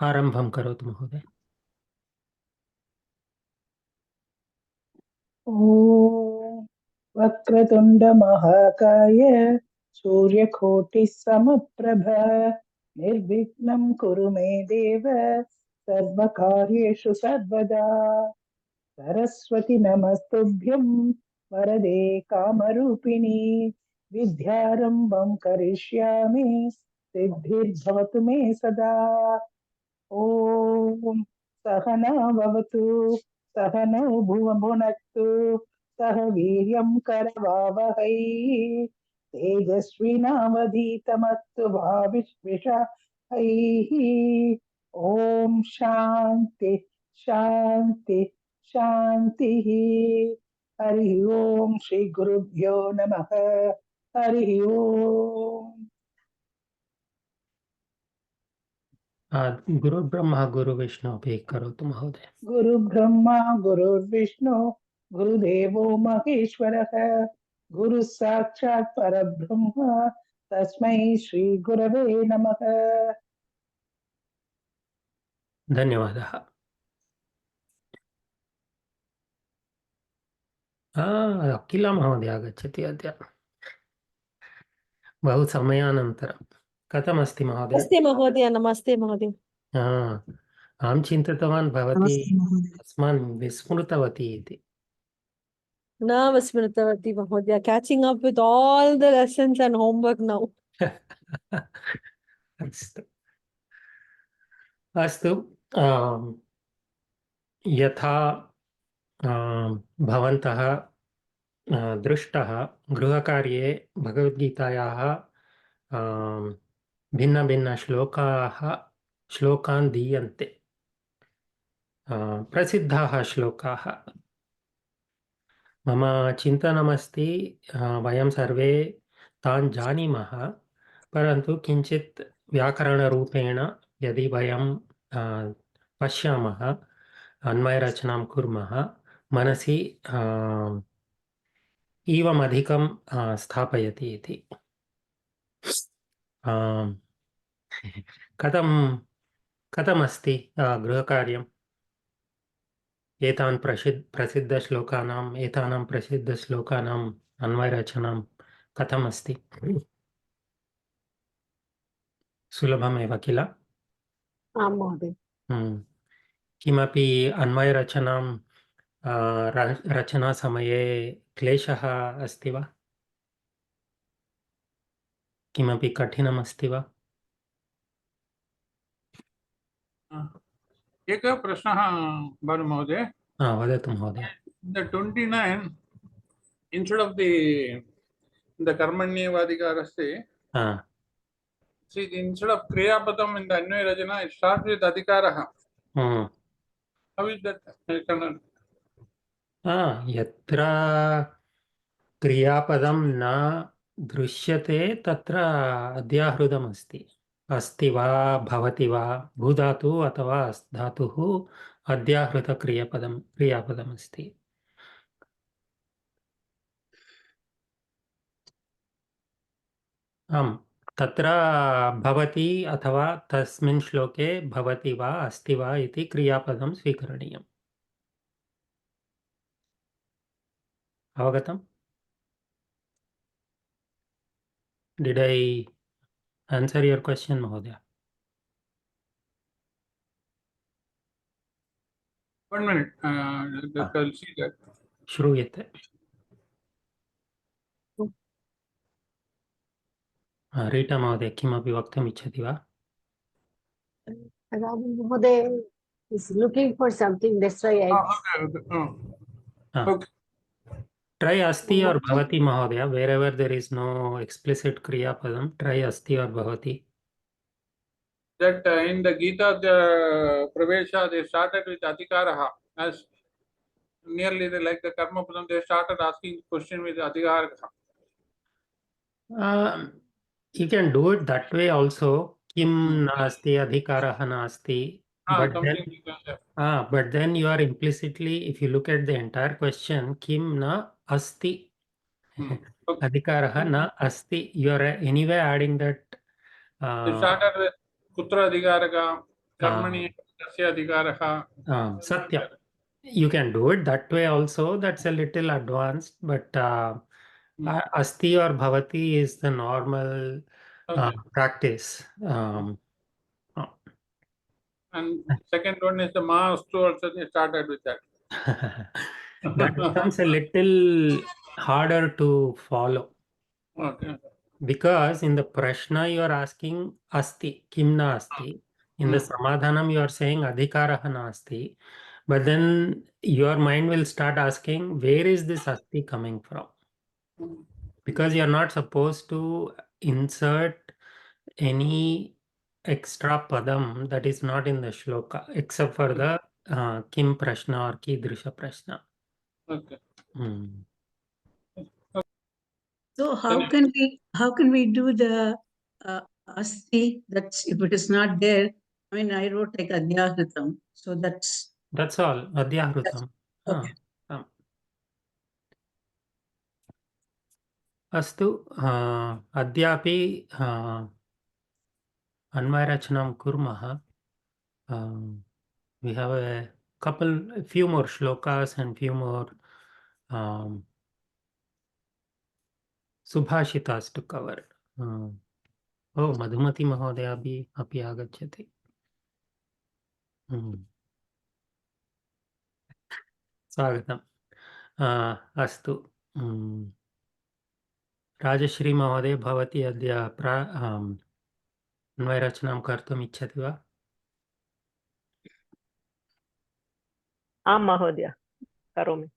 आरम्भं करोतु महोदय। ॐ वक्रतुण्डमहाकाय सूर्यकोटिः समप्रभ निर्विघ्नं कुरु मे देव सर्वकार्येषु सर्वदा। सरस्वती नमस्तुभ्यं वरदे कामरूपिणी विद्यारम्भं करिष्यामि सिद्धिर्भवतु मे सदा। ॐ सहना भवतु सहनौ भुनक्तु सह वीर्यं करवावहै तेजस्विनावधीतमस्तु भाविष्विषाहैः। ॐ शान्ति शान्ति शान्तिः। हरिः ओम श्री गुरुभ्यो नमः। हरिः ओम। गुरुर्ब्रह्मा गुरुविष्णुः करोतु महोदय। गुरुब्रह्मा गुरुर्विष्णु गुरुदेवो महेश्वरः गुरुः साक्षात् परब्रह्म तस्मै श्री गुरवे नमः। धन्यवादः। अखिला महोदय आगच्छति अद्य बहु समयानन्तरं। कथमस्ति महोदय? नमस्ते महोदय। नमस्ते महोदय। अहं चिन्तितवान् भवती अस्मान् विस्मृतवती इति। न विस्मृतवती महोदय। Catching up with all the lessons and homework now. अस्तु अस्तु। यथा भवन्तः दृष्टः गृहकार्ये भगवद्गीतायाः श्लोकान् दीयन्ते। प्रसिद्धाः श्लोकाः। मम चिन्तनमस्ति वयं सर्वे तान् जानीमः, परन्तु किञ्चित् व्याकरणरूपेण यदि वयं पश्यामः, अन्वयरचनां कुर्मः, मनसि एवमधिकं स्थापयति इति। कथमस्ति गृहकार्यम्? एतान् प्रसिद्धश्लोकानाम् अन्वयरचनां कथमस्ति? सुलभमेव किल? आं महोदय। किमपि अन्वयरचनां रचनासमये क्लेशः अस्ति वा? किमपि कठिनम् अस्ति वा? एकः प्रश्नः भानु महोदय। वदतु महोदय। The 29 instead of the कर्मण्येवाधिकारस्य, see instead of kriyapadam in the अन्वय रचना it starts with अधिकारः. How is that? यत्र क्रियापदं न दृश्यते तत्र अध्याहृतमस्ति। अस्ति वा भवति वा भूधातु अथवा धातुः क्रियापदमस्ति। आम्, तत्र भवति अथवा तस्मिन् श्लोके भवति वा अस्ति वा इति क्रियापदं स्वीकरणीयम्। अवगतम्? Did I answer your question, Mahodaya? 1 minute. I'll see that. श्रूयते। रीटा महोदय किमपि वक्तुम् इच्छति वा? Ravi Mohoday is looking for something. That's why I. Okay. Try asti or bhavati Mahodaya. Wherever there is no explicit kriya padam, try asti or bhavati. That in the Gita, the Pravesha, they started with Adhikaraha. As nearly like the Karma Padam, they started asking question with Adhikaraha. You can do it that way also. Kim nasti adhikaraha nasti. But then you are implicitly, if you look at the entire question, kim na asti. Adhikaraha na asti. You are anyway adding that. They started with Kutra Adhikaraka. कर्मणि तस्य अधिकारः Satya. You can do it that way also. That's a little advanced, but asti or bhavati is the normal Okay. practice. And second one is the Maastu also they started with that. That becomes a little harder to follow. Okay. Because in the prashna you are asking asti, kim na asti. In the samadhanam you are saying adhikaraha nasti. But then your mind will start asking, where is this asti coming from? Because you are not supposed to insert any extra padam that is not in the shloka, except for the kim prashna or kidrisha prashna. Okay. Hmm. So how can we do the asti? That's if it is not there. I mean, I wrote like adhyahritam, so that's all. Adhyahrutam. okay. अस्तु अद्यापि अन्वयरचनां कुर्मः. We have a few more shlokas and few more subhashitas to cover. Oh, Madhumati Mahodaya अपि आगच्छति. स्वागतम्. अस्तु. राजश्री महोदय, भवती अद्य अन्वयरचनां कर्तुम् इच्छति वा? आं महोदय, करोमि.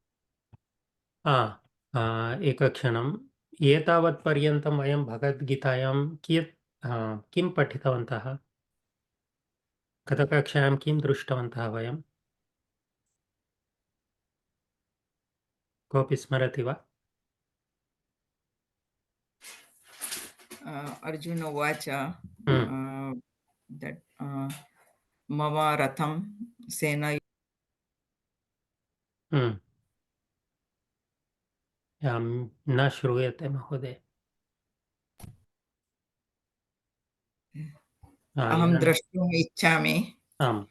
एकक्षणम्. एतावत्पर्यन्तं वयं भगवद्गीतायां किं पठितवन्तः? गतकक्षायां किं दृष्टवन्तः वयं? कोऽपि स्मरति वा? Arjuna Vacha that Mava Ratham Sena न श्रूयते महोदय. Aham Drashtum Ichchami आम्.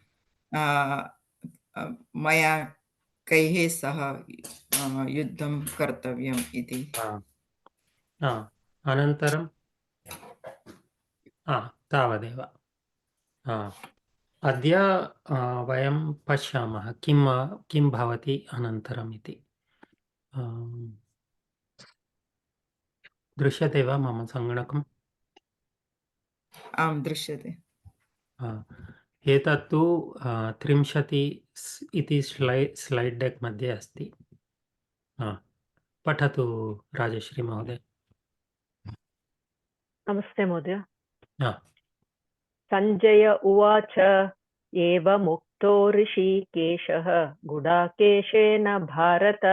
Maya Kaihe Saha Yuddham Kartavyam iti. अनन्तरं तावदेव. अद्य वयं पश्यामः किं भवति अनन्तरम् इति. दृश्यते वा मम सङ्गणकम्? आं दृश्यते. एतत्तु 30 इति स्लैड् डेक् मध्ये अस्ति. पठतु राजश्री महोदय. नमस्ते महोदय. सञ्जय उवाच एवमुक्तो ऋषिकेशः गुडाकेशेन भारत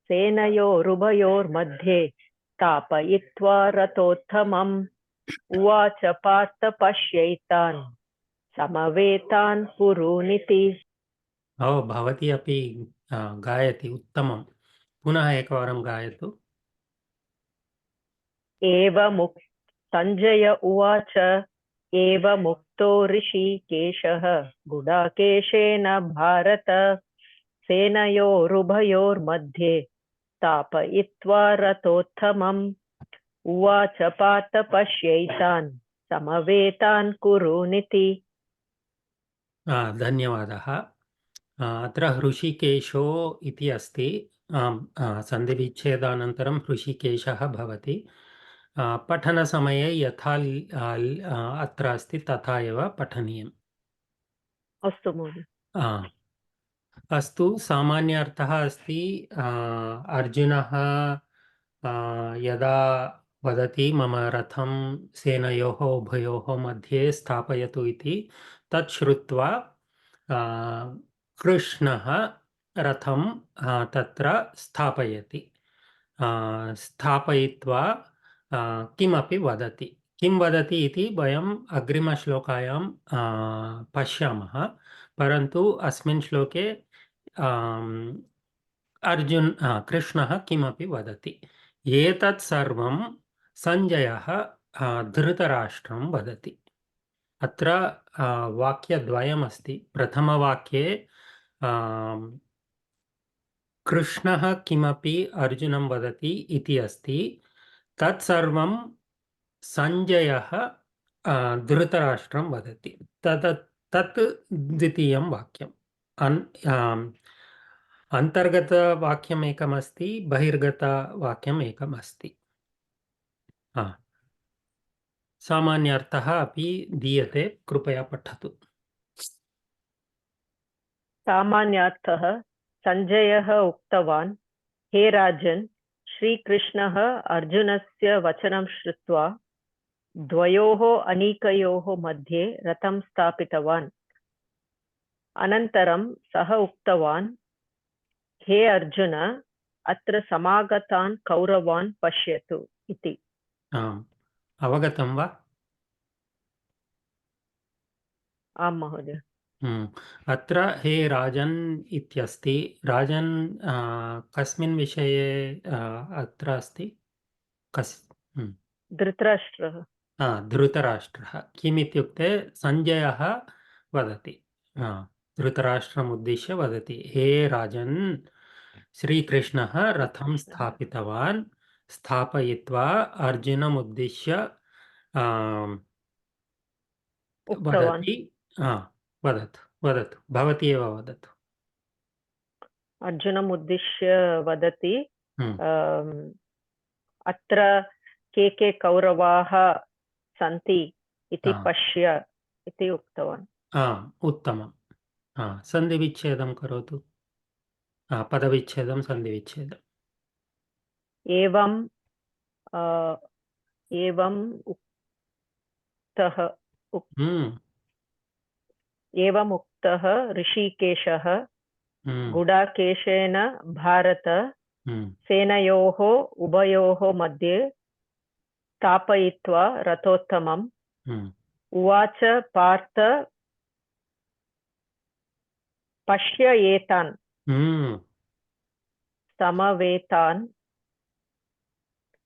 सेनयोरुभयोर्मध्ये स्थापयित्वा रथोत्तमम् उवाच पार्थ पश्यैतान् समवेतान् कुरूनिति. भवती अपि गायति, उत्तमं. पुनः एकवारं गायतु. सञ्जय उवाच एवमुक्तो ऋषिकेशः गुडाकेशेन भारत सेनयोरुभयोर्मध्ये स्थापयित्वा रथोत्तमम् उवाच पार्थ पश्यैतान् समवेतान् कुरूनिति. धन्यवादः. अत्र हृषिकेशो इति अस्ति. सन्धिविच्छेदानन्तरं हृषिकेशः भवति. पठनसमये यथा अत्र अस्ति तथा एव पठनीयम्. अस्तु महोदय. अस्तु. सामान्य अर्थः अस्ति अर्जुनः यदा वदति मम रथं सेनयोः उभयोः मध्ये स्थापयतु इति, तत् श्रुत्वा कृष्णः रथं तत्र स्थापयति. स्थापयित्वा किमपि वदति. किं वदति इति वयम् अग्रिमश्लोकायां पश्यामः. परन्तु अस्मिन् श्लोके कृष्णः किमपि वदति. एतत् सर्वं सञ्जयः धृतराष्ट्रं वदति. अत्र वाक्यद्वयमस्ति। प्रथमवाक्ये कृष्णः किमपि अर्जुनं वदति इति अस्ति। तत्सर्वं सञ्जयः धृतराष्ट्रं वदति। तत् द्वितीयं वाक्यम्। अन्तर्गतवाक्यम् एकमस्ति, बहिर्गतवाक्यम् एकमस्ति। सामान्यार्थः अपि दीयते, कृपया पठतु। सामान्यार्थः सञ्जयः उक्तवान्, हे राजन्, श्रीकृष्णः अर्जुनस्य वचनं श्रुत्वा द्वयोः अनीकयोः मध्ये रथं स्थापितवान्। अनन्तरं सः उक्तवान्, हे अर्जुन, अत्र समागतान् कौरवान् पश्यतु इति। अवगतं वा? आं महोदय। अत्र हे राजन् इत्यस्ति। राजन् कस्मिन् विषये अत्र अस्ति? धृतराष्ट्रः। धृतराष्ट्रः। किमित्युक्ते सञ्जयः वदति, धृतराष्ट्रम् उद्दिश्य वदति, हे राजन्, श्रीकृष्णः रथं स्थापितवान्, स्थापयित्वा अर्जुनम् उद्दिश्य वदति। वदतु, भवती एव वदतु। अर्जुनम् उद्दिश्य वदति, अत्र के कौरवाः सन्ति इति पश्य इति उक्तवान्। उत्तमं। सन्धिविच्छेदं करोतु। पदविच्छेदं, सन्धिविच्छेदम्। एवम् उक्तः ऋषिकेशः गुडाकेशेन भारत सेनयोः उभयोः मध्ये स्थापयित्वा रथोत्तमम् उवाच, पार्थ पश्य एतान् समवेतान्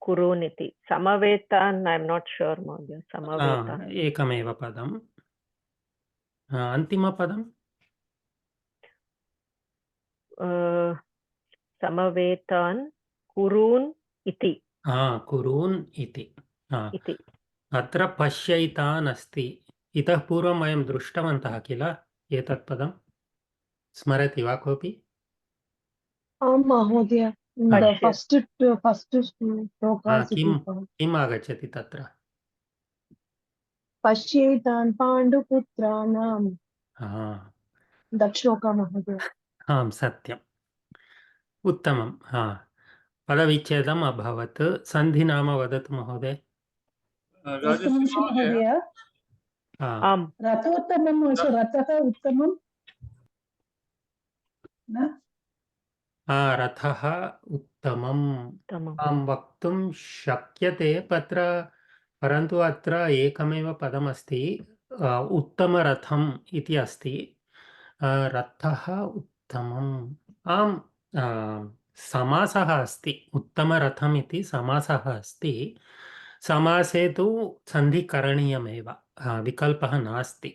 कुरूनिति। समवेतान् ऐ एम् नाट् श्योर् महोदय। समवेतान् एकमेव पदम्। अन्तिमपदम् समवेतान् कुरून् इति। कुरून् इति। अत्र पश्यैतान् अस्ति। इतः पूर्वं वयं दृष्टवन्तः किल एतत् पदं? स्मरति वा कोऽपि? आं महोदय। फस्ट् श्लोकास् किम् आगच्छति तत्र? पश्येतान् पाण्डुपुत्राणां दट् श्लोकः महोदय। आं सत्यम्, उत्तमं। पदविच्छेदम् अभवत्। सन्धि नाम वदतु महोदय। महोदय, रथोत्तमं रथः उत्तमं न? रथः उत्तमम् वक्तुं शक्यते परन्तु अत्र एकमेव पदमस्ति, उत्तमरथम् इति अस्ति। रथः उत्तमम्। आम्, समासः अस्ति। उत्तमरथम् इति समासः अस्ति। समासे तु सन्धि करणीयमेव, विकल्पः नास्ति।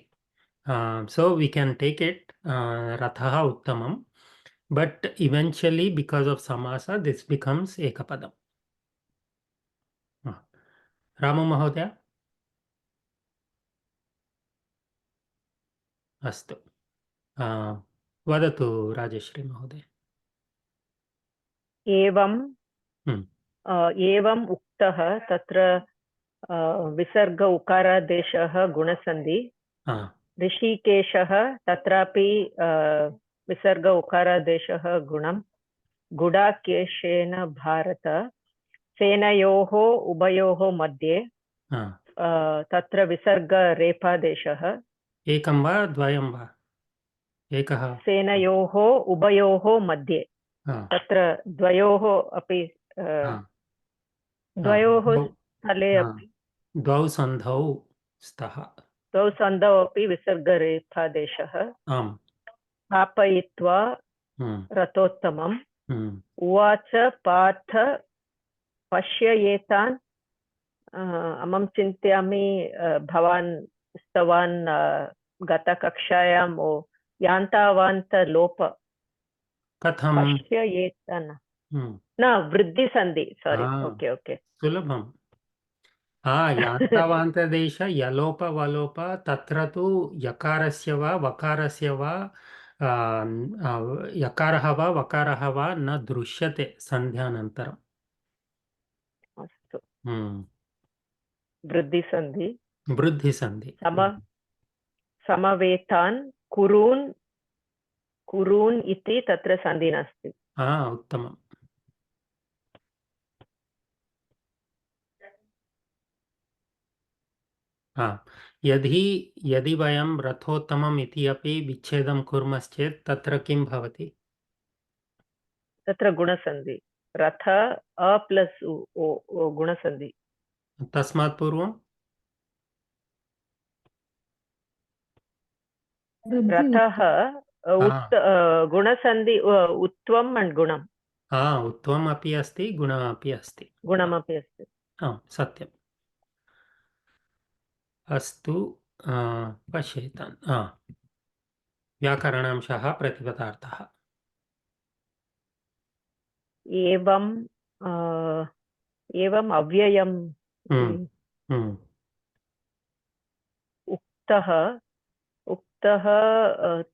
So we can take it, रथः उत्तमम्, but eventually because of samasa this becomes ekapadam. Ramu Mahodaya? Astu. Vadatu Rajeshri Mahodaya. एवम् उक्तः तत्र विसर्ग उकारादेशः गुणसन्धि। ऋषिकेशः तत्रापि विसर्ग उकारादेशः गुणं। गुडाकेशेन भारत सेनयोः उभयोः मध्ये तत्र विसर्ग रेफादेशः। एकं वा द्वयं वा? एकः। सेनयोः उभयोः मध्ये तत्र द्वयोः अपि द्वयोः स्थले अपि द्वौ सन्धौ स्तः। द्वौ सन्धौ अपि विसर्गरेफादेशः। स्थापयित्वा रथोत्तमम् उवाच, पार्थ पश्य एतान्। अहं चिन्तयामि भवान् उक्तवान् गतकक्षायां यान्तावान्तलोप कथं? पश्येतन न वृद्धिसन्धि सारी ओके ओके सुलभम्। यान्तावान्तदेश यलोप वलोप तत्र तु यकारस्य वा वकारस्य वा यकारः वा वकारः वा न दृश्यते सन्ध्यानन्तरम्। अस्तु वृद्धिसन्धि वृद्धिसन्धि। समवेतान् कुरून् इति तत्र सन्धि नास्ति। उत्तमम्। यदि वयं रथोत्तमम् इति अपि विच्छेदं कुर्मश्चेत् तत्र किं भवति? तत्र गुणसन्धि रथ अ प्लस् उ गुणसन्धि। तस्मात् पूर्वं रथः गुणसन्धि उत्वम् अण्ड् गुणम्। उत्वम् अपि अस्ति, गुणमपि अस्ति। गुणमपि अस्ति। सत्यम्। अस्तु, पश्येतान्। व्याकरणांशः प्रतिपदार्थः। एवम् अव्ययम् उक्तः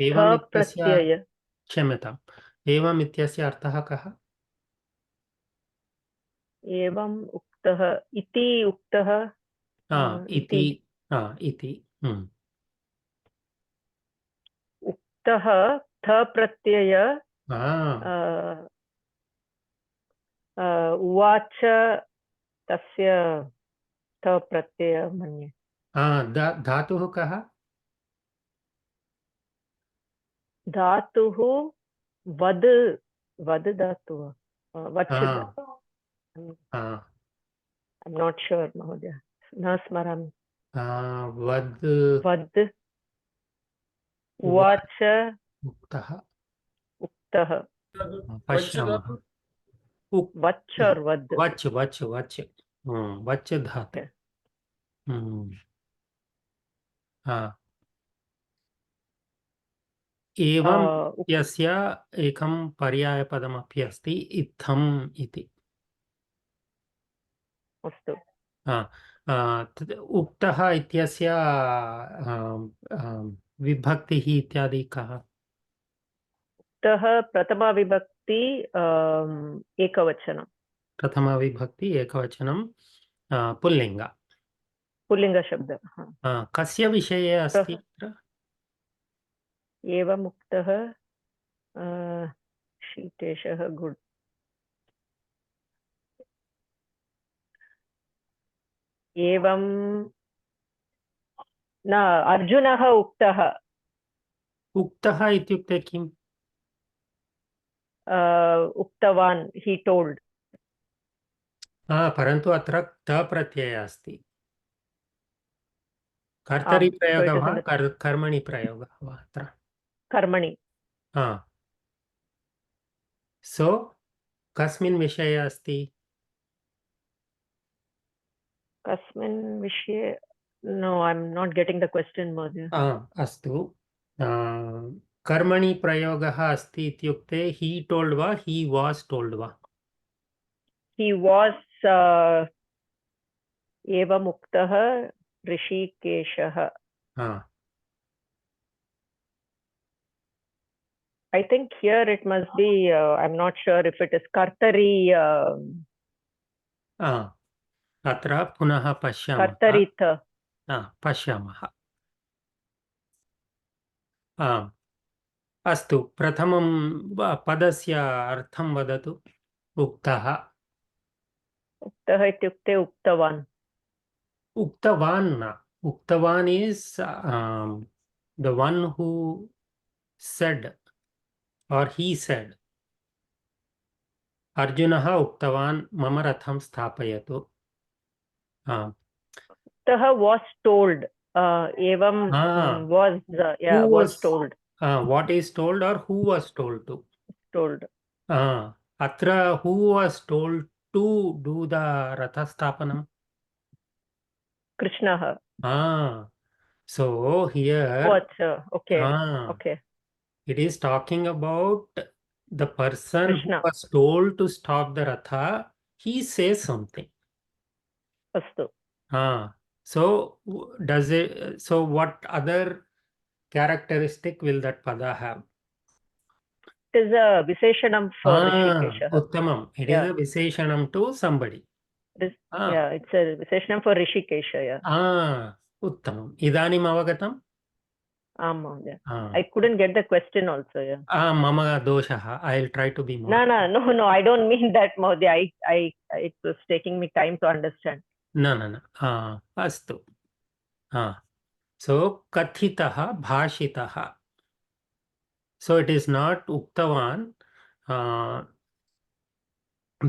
एवम् प्रत्यय। क्षम्यताम्, एवम् इत्यस्य अर्थः कः? एवम् उक्तः इति उक्तः इति उक्तः थ प्रत्यय उवाच तस्य थ प्रत्यय मन्ये। धातुः कः? धातुः वद धातुः वच्। I'm not sure महोदय, न स्मरामि। वद उवाच उक्तः पश्यामः। वच् और वद। वच् धातु। एवं यस्य एकं पर्यायपदमपि अस्ति, इत्थम् इति। अस्तु। उक्तः इत्यस्य विभक्तिः इत्यादि कः? उक्तः प्रथमा विभक्ति एकवचनं। प्रथमा विभक्ति एकवचनं, पुल्लिङ्गशब्दः। कस्य विषये अस्ति? एवम् उक्तः शीतेशः गुड्। एवं न अर्जुनः उक्तः। उक्तः इत्युक्ते किम्? उक्तवान्, ही टोल्ड। परन्तु अत्र त प्रत्ययः अस्ति। कर्तरि प्रयोगः वा कर्मणि प्रयोगः वा? अत्र कर्मणि। सो कस्मिन् विषये अस्ति? कस्मिन् विषये? No, I am not getting the question महोदय। अस्तु, कर्मणि प्रयोगः अस्ति इत्युक्ते ही टोल्ड वा ही वास् टोल्ड वा? ही वास् एवम् उक्तः ऋषिकेशः। I think here it must be, I'm not sure if it is कर्तरि। अत्र पुनः पश्यामः। कर्तरिथ। पश्यामः। अस्तु, प्रथमं पदस्य अर्थं वदतु। उक्तः। उक्तः इत्युक्ते उक्तवान्। उक्तवान् न, उक्तवान् is the one who said or he said. अर्जुनः उक्तवान् मम रथं स्थापयतु। उक्तः was told. एवं was told. What is told or who was told to? Told. अत्र who was told to do the रथस्थापनम्? कृष्णः। So here, What? Okay. ah, Okay. it is talking about the person who Krishna. was told to stop the Ratha. He says something. Astu. So does it? So what other characteristic will that pada have? It is a Visheshanam for Rishikesha. Uttamam. It is Yeah. a Visheshanam to somebody. Yeah, it's a Visheshanam for Rishikesha. Yeah. Uttamam. Idanim avagatam? Yeah. I couldn't get the question also. Yeah. Mama doshaha. I'll try to be more. No. I don't mean that, Mahodaya. It was taking me time to understand. No. Astu. So kathitaha bhashitaha. So it is not uktavan. The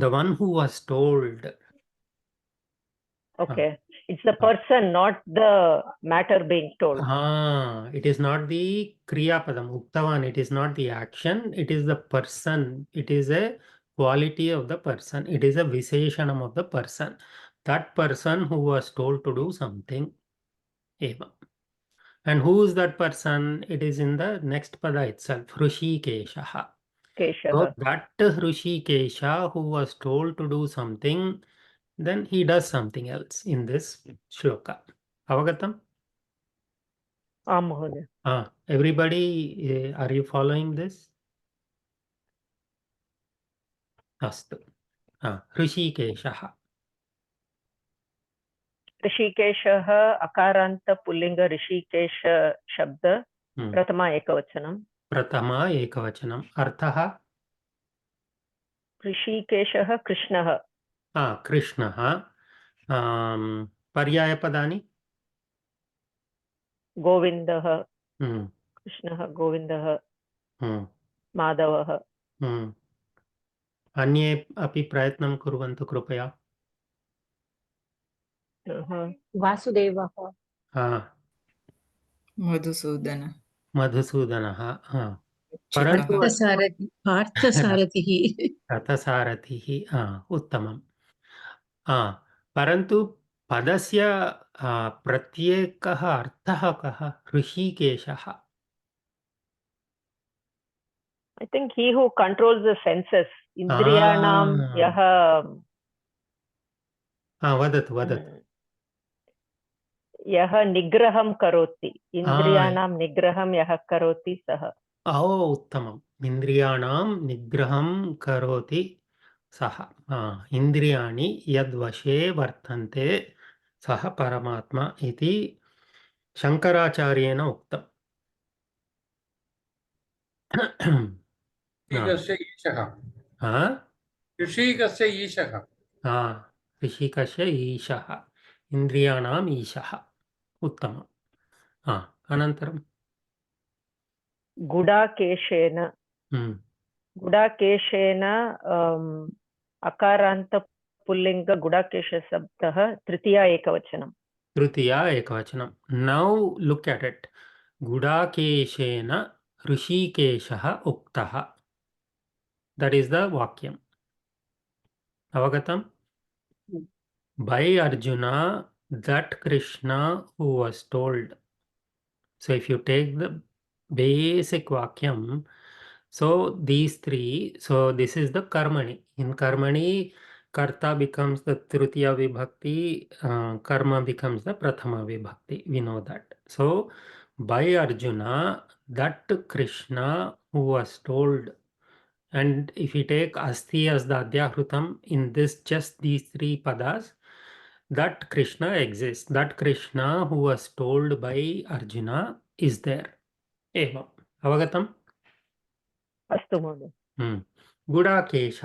one who was told. Okay. It's the person, not the matter being told. It is not the kriya padam, uktavan. It is not the action. It is the person. It is a quality of the person. It is a visheshanam of the person. That person who was told to do something. Eva. And who is that person? It is in the next pada itself. Hrishikeshaha. So that Hrishikesha who was told to do something, then he does something else in this shloka. Avagatam? Mahodaya. Everybody, are you following this? Astu. Hrishikeshaha. ऋषिकेशः अकारान्त पुल्लिङ्ग ऋषिकेश शब्द प्रथमा एकवचनम्. प्रथमा एकवचनम्. अर्थः? ऋषिकेशः कृष्णः. कृष्णः. पर्यायपदानि? गोविन्दः. कृष्णः, गोविन्दः, माधवः. अन्ये अपि प्रयत्नं कुर्वन्तु कृपया. वासुदेवः. मधुसूदन. मधुसूदनः. पार्थसारथिः. रथसारथिः. उत्तमम्. परन्तु पदस्य प्रत्येकः अर्थः कः? ऋषिकेशः. I think he who controls the senses, indriyanam yaha. वदतु. यः निग्रहं करोति, इन्द्रियाणां निग्रहं यः करोति सः. उत्तमम्. इन्द्रियाणां निग्रहं करोति सः. इन्द्रियाणि यद्वशे वर्तन्ते सः परमात्मा इति शङ्कराचार्येण उक्तम्. ऋषिकस्य ईशः. ऋषिकस्य ईशः. इन्द्रियाणाम् ईशः. उत्तमम्. अनन्तरं गुडाकेशेन. गुडाकेशेन अकारान्त पुल्लिङ्ग गुडाकेश शब्दः तृतीया एकवचनं. Now look at it. Gudakeshena Hrishikeshaha Uktaha. That is the Vakyam. Avagatam? By Arjuna, that Krishna who was told. So if you take the basic Vakyam, so these three, so this is the Karmani. In Karmani, Karta becomes the Tritiya Vibhakti, Karma becomes the Prathama Vibhakti. We know that. So by Arjuna, that Krishna who was told, and if we take Asti as the Adhyahrutam, in this just these three padas, that Krishna exists. That Krishna who was told by Arjuna is there. Evam. Avagatam? अस्तु महोदय. गुडाकेश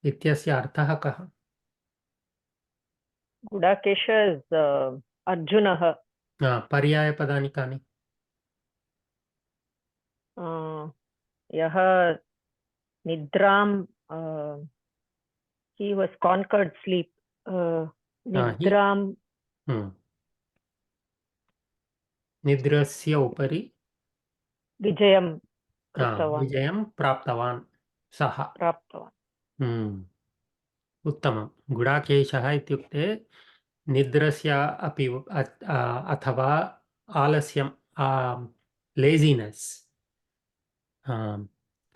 इत्यस्य अर्थः कः? गुडाकेश अर्जुनः. पर्यायपदानि कानि? यः निद्रां he was conquered sleep. निद्रां निद्रस्य उपरि विजयं विजयं प्राप्तवान् सः. उत्तमं. गुडाकेशः इत्युक्ते निद्रस्य अपि अथवा आलस्यं लेजिनेस्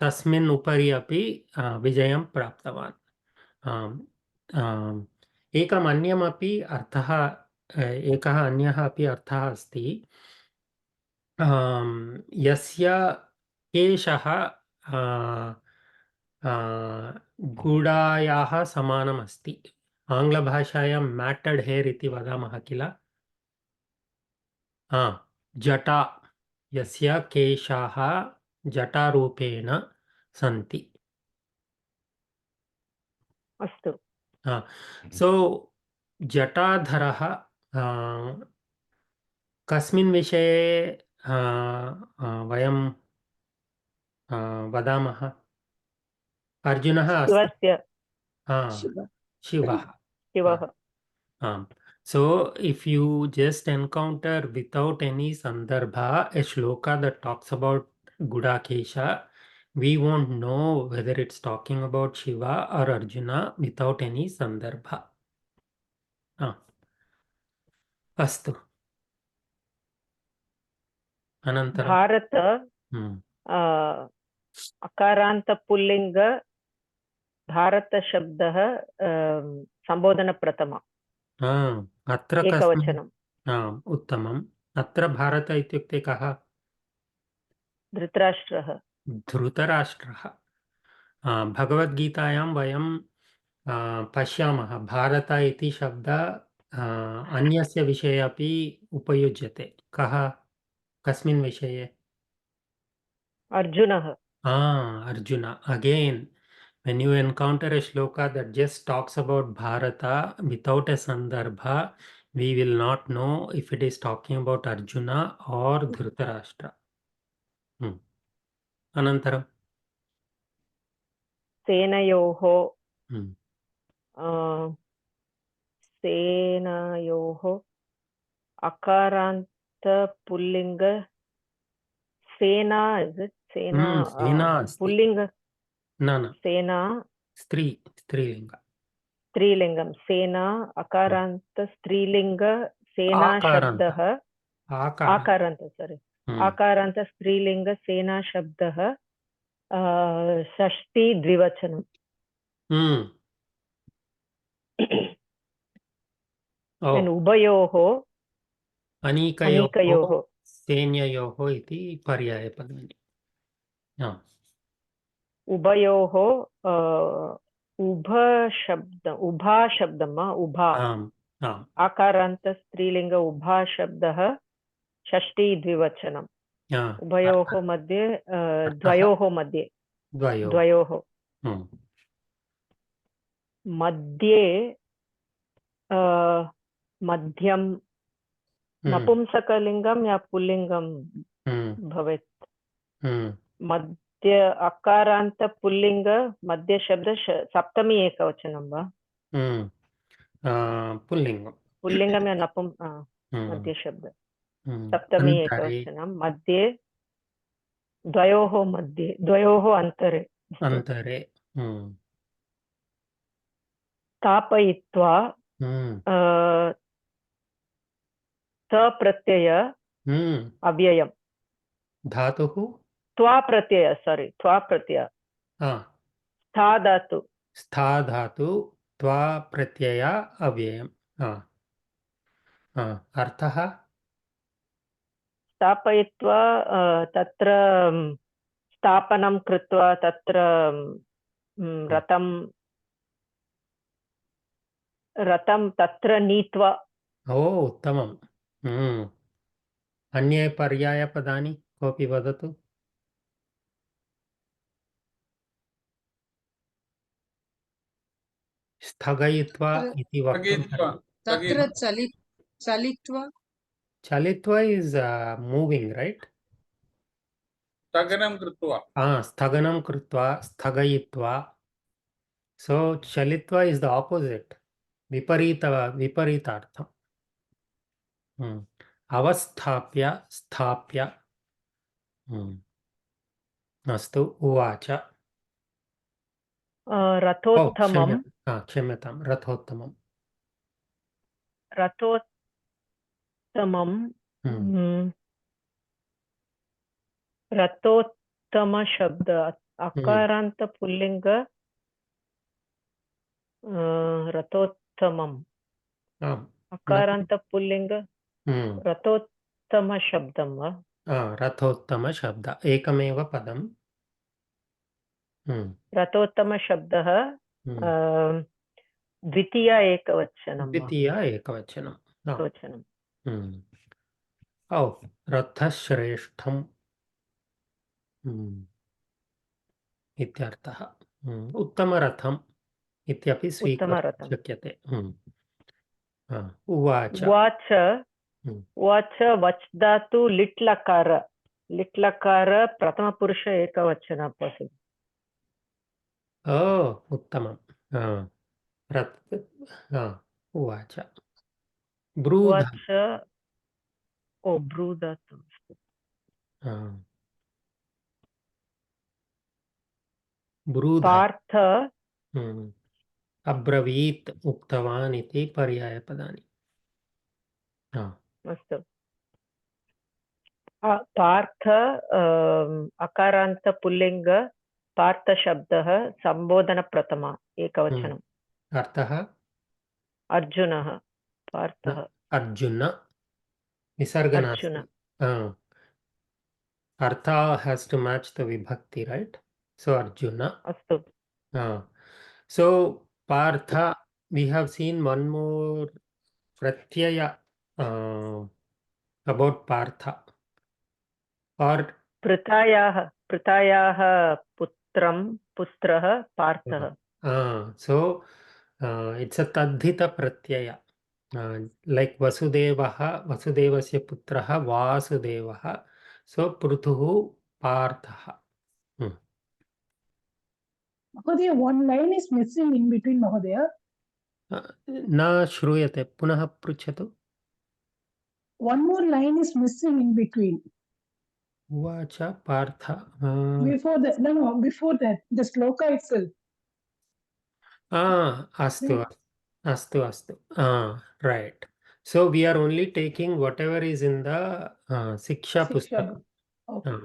तस्मिन् उपरि अपि विजयं प्राप्तवान् एकम् अन्यमपि अर्थः एकः अन्यः अपि अर्थः अस्ति यस्य केशः गुडायाः समानम् अस्ति आङ्ग्लभाषायां मैटेड् हेर् इति वदामः किल जटा यस्य केशाः जटारूपेण सन्ति अस्तु सो जटाधरः कस्मिन् विषये वयं वदामः अर्जुनः अस्ति शिवस्य शिवः शिवः So if you just encounter without any sandarbha a shloka that talks about Gudakesha, we won't know whether it's talking about Shiva or Arjuna without any sandarbha. Astu. Anantara. Bharata अकारान्त पुल्लिङ्ग भारत शब्दः सम्बोधनप्रथम अत्र एकवचनम् उत्तमम् अत्र भारत इत्युक्ते कः धृतराष्ट्रः धृतराष्ट्रः भगवद्गीतायां वयं पश्यामः भारत इति शब्द अन्यस्य विषये अपि उपयुज्यते कः कस्मिन् विषये अर्जुनः Arjuna again when you encounter a shloka that just talks about Bharata without a sandarbha we will not know if it is talking about Arjuna or Dhritarashtra. Anantara सेनयोः सेनयोः अकारान्त पुल्लिङ्ग सेना is it सेना सेना अस्ति पुल्लिङ्ग न सेना स्त्रीलिङ्गं सेना अकारान्त स्त्रीलिङ्ग सेना शब्दः आकारान्त आकारान्त स्त्रीलिङ्ग सेना शब्दः षष्ठी द्विवचनम् उभयोः अनीकयोः सैन्ययोः इति पर्यायपदानि उभयोः उभा शब्दं उभा आकारान्त स्त्रीलिङ्ग उभा शब्दः षष्ठी द्विवचनम् उभयोः मध्ये द्वयोः मध्ये द्वयोः मध्ये मध्यं नपुंसकलिङ्गं या पुल्लिङ्गं भवेत् मध्य अकारान्त पुल्लिङ्ग मध्य शब्द सप्तमी एकवचनं वा पुल्लिङ्गं या मध्य शब्द सप्तमी एकवचनं मध्ये द्वयोः अन्तरे स्थापयित्वा प्रत्यय अव्ययम् धातुः त्वा प्रत्यय स्था धातु त्वा प्रत्यय अव्ययम् अर्थः स्थापयित्वा तत्र स्थापनं कृत्वा तत्र रथं तत्र नीत्वा उत्तमम् अन्ये पर्यायपदानि कोऽपि वदतु स्थगयित्वा इति वक्तुं तत्र चलित्वा is moving right स्थगनं कृत्वा स्थगयित्वा so chalitva is the opposite विपरीतार्थम् अवस्थाप्य स्थाप्य अस्तु उवाच रथोत्तमं क्षम्यतां रथोत्तमं रथोत्तम शब्द अकारांत पुल्लिंग रथोत्तमम् आम् अकारांत पुल्लिंग रथोत्तम शब्दं वा रथोत्तम शब्द एकमेव पदम् रथोत्तम शब्दः द्वितीय एकवचनं वा द्वितीय एकवचनम् एकवचनं ओ रथश्रेष्ठम् इत्यर्थः उत्तमरथम् इत्यपि स्वीकर्तुं उत्तमरथम् शक्यते उवाच उवाच उवाच वच् धातु लिट् लकार प्रथमपुरुष एकवचन भवति उत्तमम् उवाच ब्रूध उवाच ओ ब्रूधातु ब्रूध पार्थ अब्रवीत् उक्तवान् इति पर्यायपदानि अस्तु पार्थ अकारान्त पुल्लिङ्ग पार्थशब्दः सम्बोधनप्रथमा एकवचनम् अर्थः अर्जुनः पार्थः अर्जुन विसर्ग अर्जुन नास्ति Artha has to match the vibhakti, right? So Arjuna. अस्तु So Partha, we have seen one more pratyaya about Partha. Or पृथायाः पुत्रः पार्थः so it's a tadhita pratyaya. Like Vasudevasya putraha Vasudevaha. So Pruthuhu Parthaha. Mahodaya, one line is missing in between, Mahodaya. न श्रूयते पुनः पृच्छतु One more line is missing in between. उवाच Partha Before that, no, before that, the sloka itself. अस्तु अस्तु अस्तु right. So we are only taking whatever is in the Siksha Pustakam. Okay.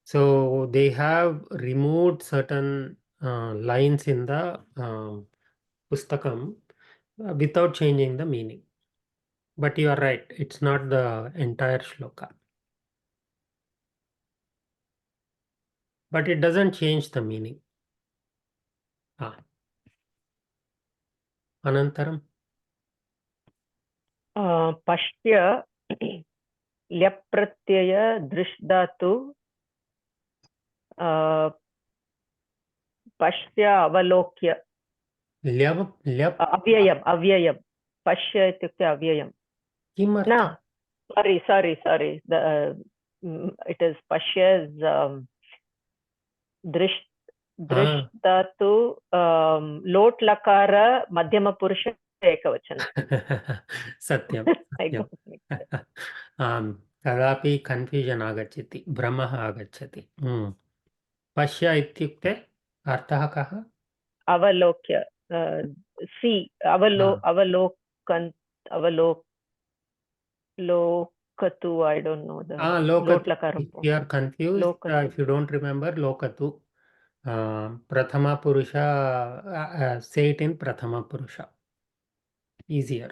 So they have removed certain lines in the Pustakam without changing the meaning. But you are right, it's not the entire shloka. But it doesn't change the meaning. Anantaram. पश्य ल्यप्रत्यय दृश् धातु पश्य अवलोक्य अव्ययम् पश्य इत्युक्ते अव्ययम् न sorry it is पश्य is दृश् धातु लोट् लकार मध्यमपुरुष एकवचनं सत्यं कदापि कन्फ्यूजन् आगच्छति भ्रमः आगच्छति पश्य इत्युक्ते अर्थः कः अवलोक्य सी लोकतु I don't know the लोट् लकारं if you are confused if you don't remember lokatu prathama purusha say it in prathama purusha easier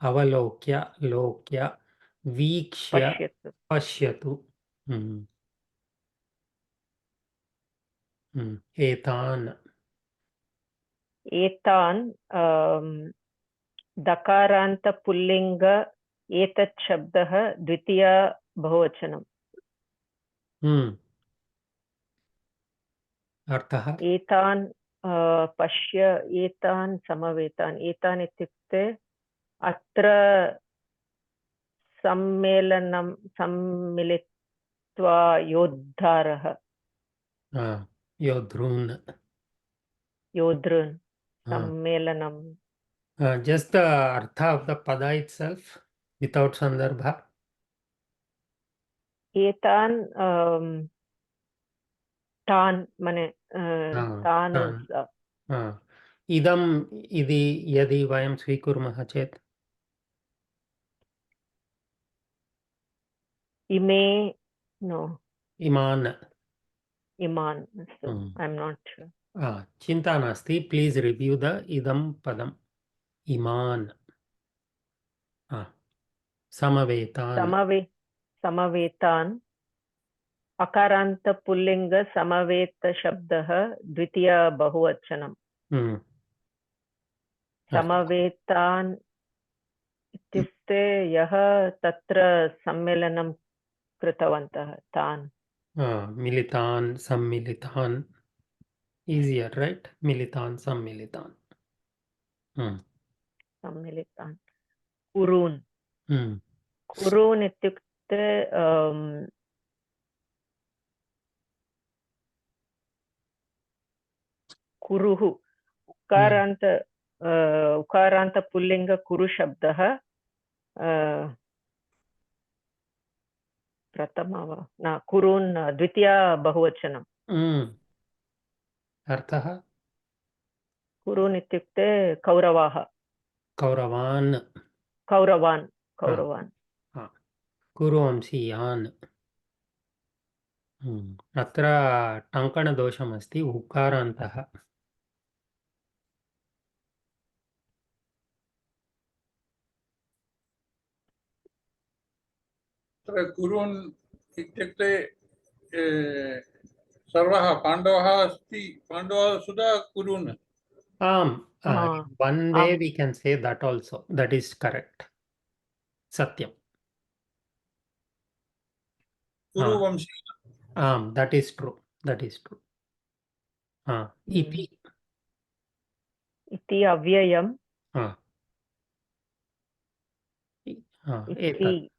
avalokya lokya vikshya pashyatu एतान् दकारान्त पुल्लिङ्ग एतत् शब्दः द्वितीय बहुवचनम् अर्थः एतान् पश्य एतान् समवेतान् एतान् इत्युक्ते अत्र सम्मिलित्वा योद्धारः योद्धॄन् सम्मेलनं just the artha of the pada itself without sandarbha एतान् तान् मने तान् idam idi yadi vayam swikurmah chet Ime, no, Iman. Iman. So Hmm. I'm not sure. Chinta nasti. Please review the idam padam. Iman. Samavetan. Samavetan. अकारान्त pulling समवेत शब्दः द्वितीय बहुवचनम् Hmm. समवेतान् इत्युक्ते यः तत्र सम्मेलनं कृतवन्तः तान् Militan, sammilitan. Easier, right? Militan, sammilitan. सम्मिलितान् कुरून् Hmm. कुरून् इत्युक्ते कुरुः उकारान्त पुल्लिंग कुरु शब्दः प्रथम वा न कुरून् द्वितीय बहुवचनम् अर्थः कुरून् इत्युक्ते कौरवाः कौरवान् कौरवान् कुरुवंशीयान् अत्र टङ्कणदोषमस्ति उकारान्तः कुरून् इत्युक्ते सर्वः पाण्डवः अस्ति पाण्डवः सुधा कुरून् one way we can say that also. That is correct. Satyam. कुरुवंशी That is true. That is true. Iti. इति अव्ययम् एतत्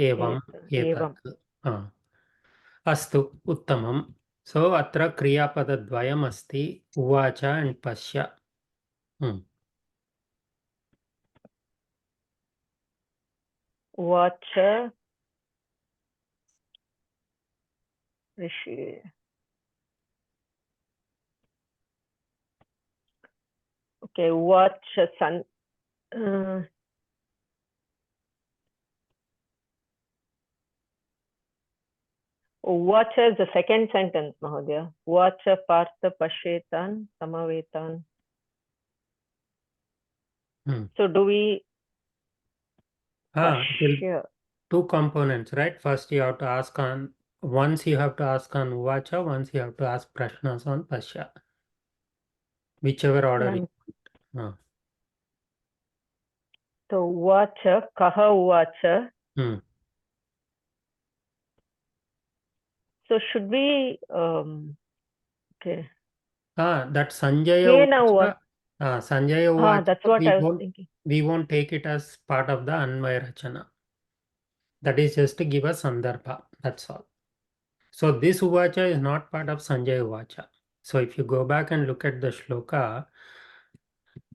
एवम् एतत् अस्तु उत्तमम् सो अत्र क्रियापदद्वयम् अस्ति उवाच and पश्य उवाच ऋषि ओके उवाच उवाच is the second sentence Mahodaya उवाच पार्थ पश्येतान् समवेतान् so do we two components, right? First you have to ask on once you have to ask on uvacha, once you have to ask prashnas on pashya, whichever order you want. So uvacha kaha uvacha so should we okay that Sanjaya uvacha, Sanjaya uvacha, that's what I was thinking. We won't take it as part of the Anvaya Rachana. That is just to give a Sandarbha. That's all. So this Uvacha is not part of Sanjaya Uvacha. So if you go back and look at the shloka,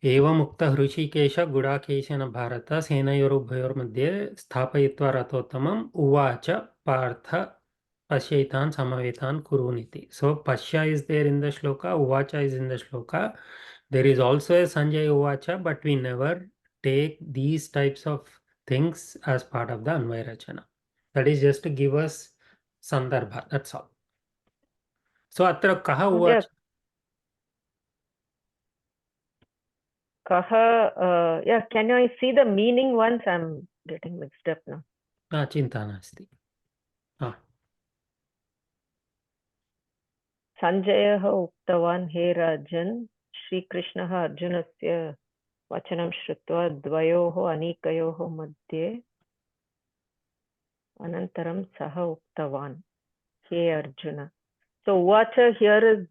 एवम् उक्तः ऋषिकेश गुडाकेशेन भारत सेनयोरुभयोर्मध्ये स्थापयित्वा रथोत्तमम् उवाच पार्थ पश्यैतान् समवेतान् कुरून् इति. So Pashya is there in the shloka, Uvacha is in the shloka. There is also a Sanjaya Uvacha, but we never take these types of things as part of the Anvaya Rachana. That is just to give us Sandarbha, that's all. So Atra Kaha Uvacha? Kaha, yeah, can I see the meaning once? I'm getting mixed up now. Chinta nasti. Sanjayः उक्तवान् हे राजन् श्रीकृष्णः अर्जुनस्य वचनं श्रुत्वा द्वयोः अनीकयोः मध्ये अनन्तरं सः उक्तवान् हे Arjuna. So uvacha here is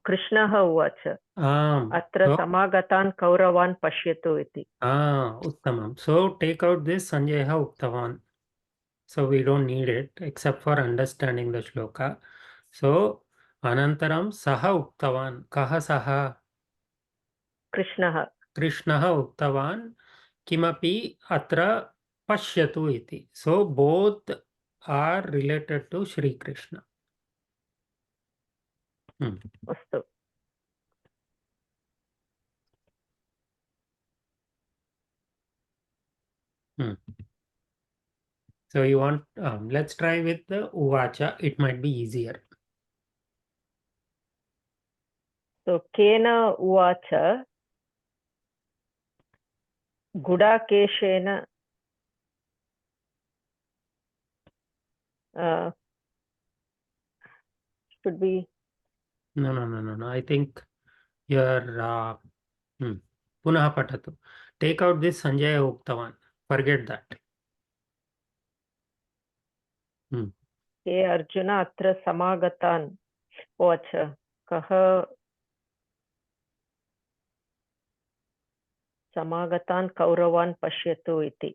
Krishnaः uvacha. अत्र समागतान् कौरवान् पश्यतु इति. Uttamam. So take out this Sanjayः uktavan. So we don't need it except for understanding the shloka. So anantaram saha uktavan. Kaha saha? Krishnaः. Krishnaः uktavan kimapi atra pashyatu iti. So both are related to Shri Krishna. अस्तु. So you want, let's try with the uvacha. It might be easier. So kena uvacha gudakeshena should be No. I think you're Punah patatu. Take out this Sanjaya Uktavan. Forget that. हे अर्जुन अत्र समागतान् उवाच कः समागतान् कौरवान् पश्यतु इति.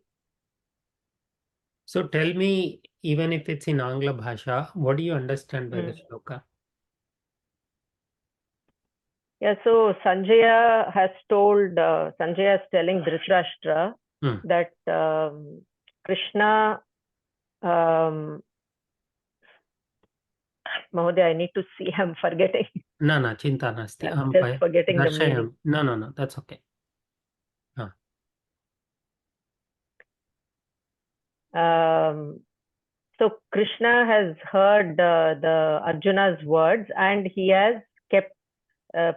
So tell me, even if it's in Angla Bhasha, what do you understand by the shloka? Yeah, so Sanjaya has told, Sanjaya is telling Dhritarashtra that Krishna, Mahodaya, I need to see, I'm forgetting. No, chinta nasti. I'm just forgetting the meaning. No, that's okay. So Krishna has heard the Arjuna's words and he has kept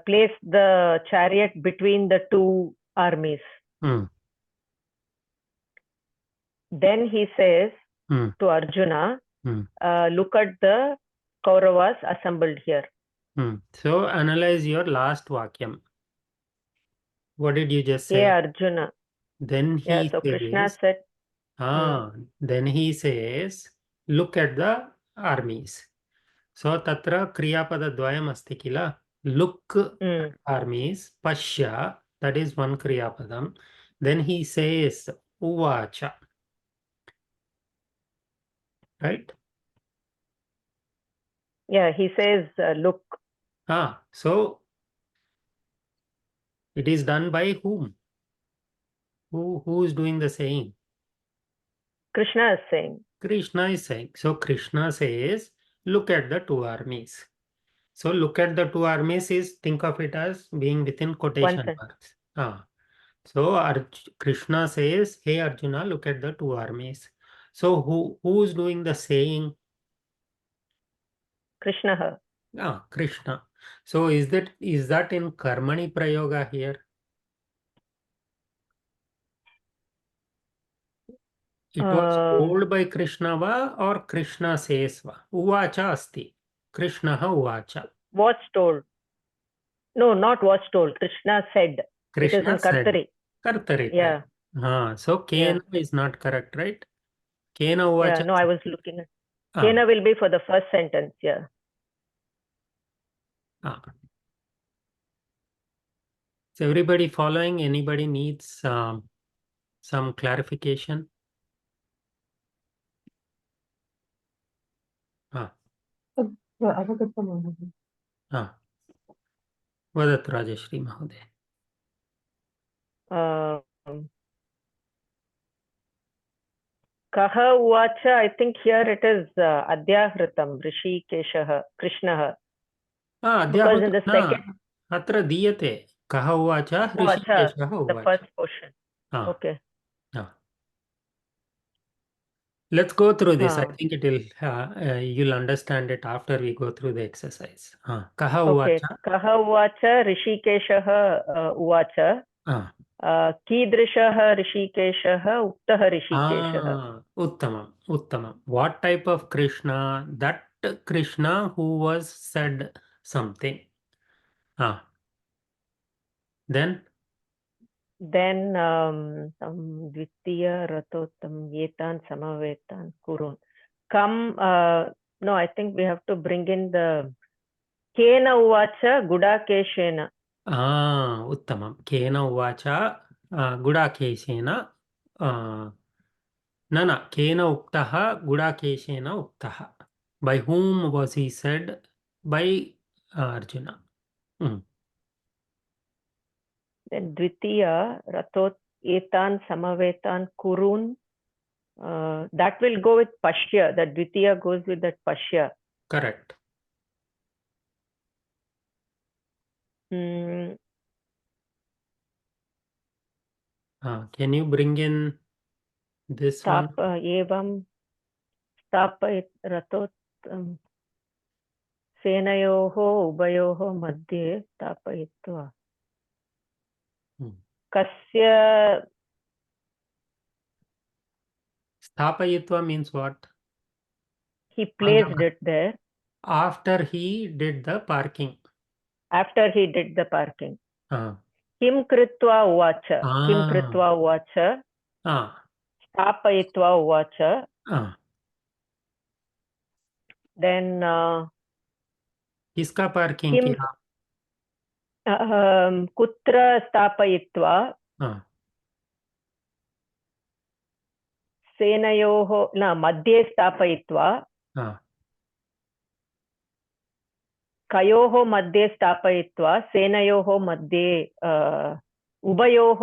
placed the chariot between the two armies. Then he says to Arjuna, look at the Kauravas assembled here. So analyze your last vakyam. What did you just say? Hey Arjuna. Then he so says, Krishna said, then he says, look at the armies. So tatra kriyapada dvayam asti kila. Look at armies, pashya, that is one kriyapadam. Then he says, uvacha. Right? Yeah, he says, look. So it is done by whom? Who is doing the saying? Krishna is saying. Krishna is saying. So Krishna says, look at the two armies. So look at the two armies is, think of it as being within quotation marks. So Krishna says, hey Arjuna, look at the two armies. So who is doing the saying? Krishna. Krishna. So is that in Karmani Prayoga here? It was told by Krishna va or Krishna says va? Uvacha asti. Krishna uvacha. Was told. No, not was told. Krishna said. Krishna it is in said. Kartari. Kartari. Yeah. So Kena is not correct, right? Kena uvacha. Yeah, no, I was looking at. Kena will be for the first sentence, yeah. Is everybody following? Anybody needs some clarification? Vadat Rajashri Mahoday. Kaha uvacha, I think here it is Adhyahritam, Rishikeshaha, Krishnaha. Because in the second. Atra diyate. Kaha uvacha, Rishikeshaha uvacha. The first portion. Okay. Let's go through this. I think it will. You'll understand it after we go through the exercise. Kaha uvacha. Kaha uvacha, Rishikeshaha uvacha. Kidrishaha Rishikeshaha Uktaha Rishikeshaha. Uttamam. What type of Krishna? That Krishna who was said something. Then Dvitiya Ratottam Yetan Samavetan Kurun. No, I think we have to bring in the Kena Uvacha Gudakeshena. Uttamam. Kena Uvacha Gudakeshena. Nana. Kena Uktaha Gudakeshena Uktaha. By whom was he said? By Arjuna. Then Dvitiya Ratot Etan Samavetan Kurun. That will go with Pashya. That Dvitiya goes with that Pashya. Correct. Can you bring in this one? Evam स्थापयित् सेनयोः उभयोः मध्ये स्थापयित्वा कस्य Sthapayitva means what? he placed it there After he did the parking. after he did the parking. Ah. किं कृत्वा उवाच किं Ah. कृत्वा उवाच Ah. स्थापयित्वा उवाच Ah. then किसका parking किं किया? कुत्र स्थापयित्वा Ah. सेनयोः न मध्ये स्थापयित्वा Ah. कयोः मध्ये स्थापयित्वा सेनयोः मध्ये उभयोः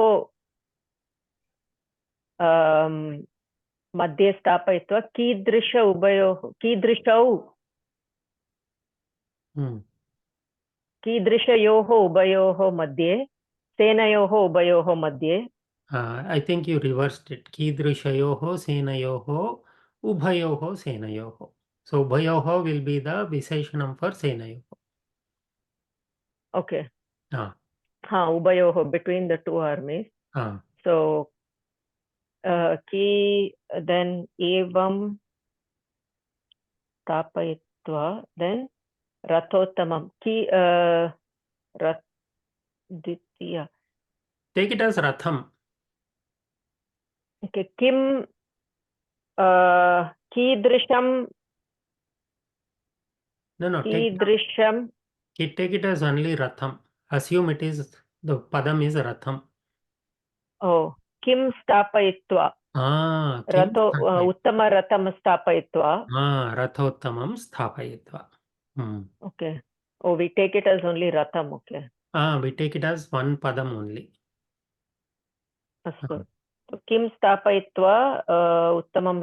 मध्ये स्थापयित्वा कीदृशयोः उभयोः मध्ये सेनयोः उभयोः मध्ये I think you reversed it. Kidrishayoho senayoho ubhayoho senayoho. So ubhayoho will be the Visheshanam for senayoho. okay Ah. उभयोः between the two armies. Ah. So Ki then एवं स्थापयित्वा then रथोत्तमं की द्वितीय Take it as Ratham. okay किं कीदृशं No, कीदृशं take it as only Ratham. Assume it is, the Padam is Ratham. oh किं स्थापयित्वा Ah, रथो उत्तमरथं स्थापयित्वा Rathottamam sthapayitva. okay oh we take it as only ratham okay We take it as one Padam only. अस्तु किं स्थापयित्वा उत्तमं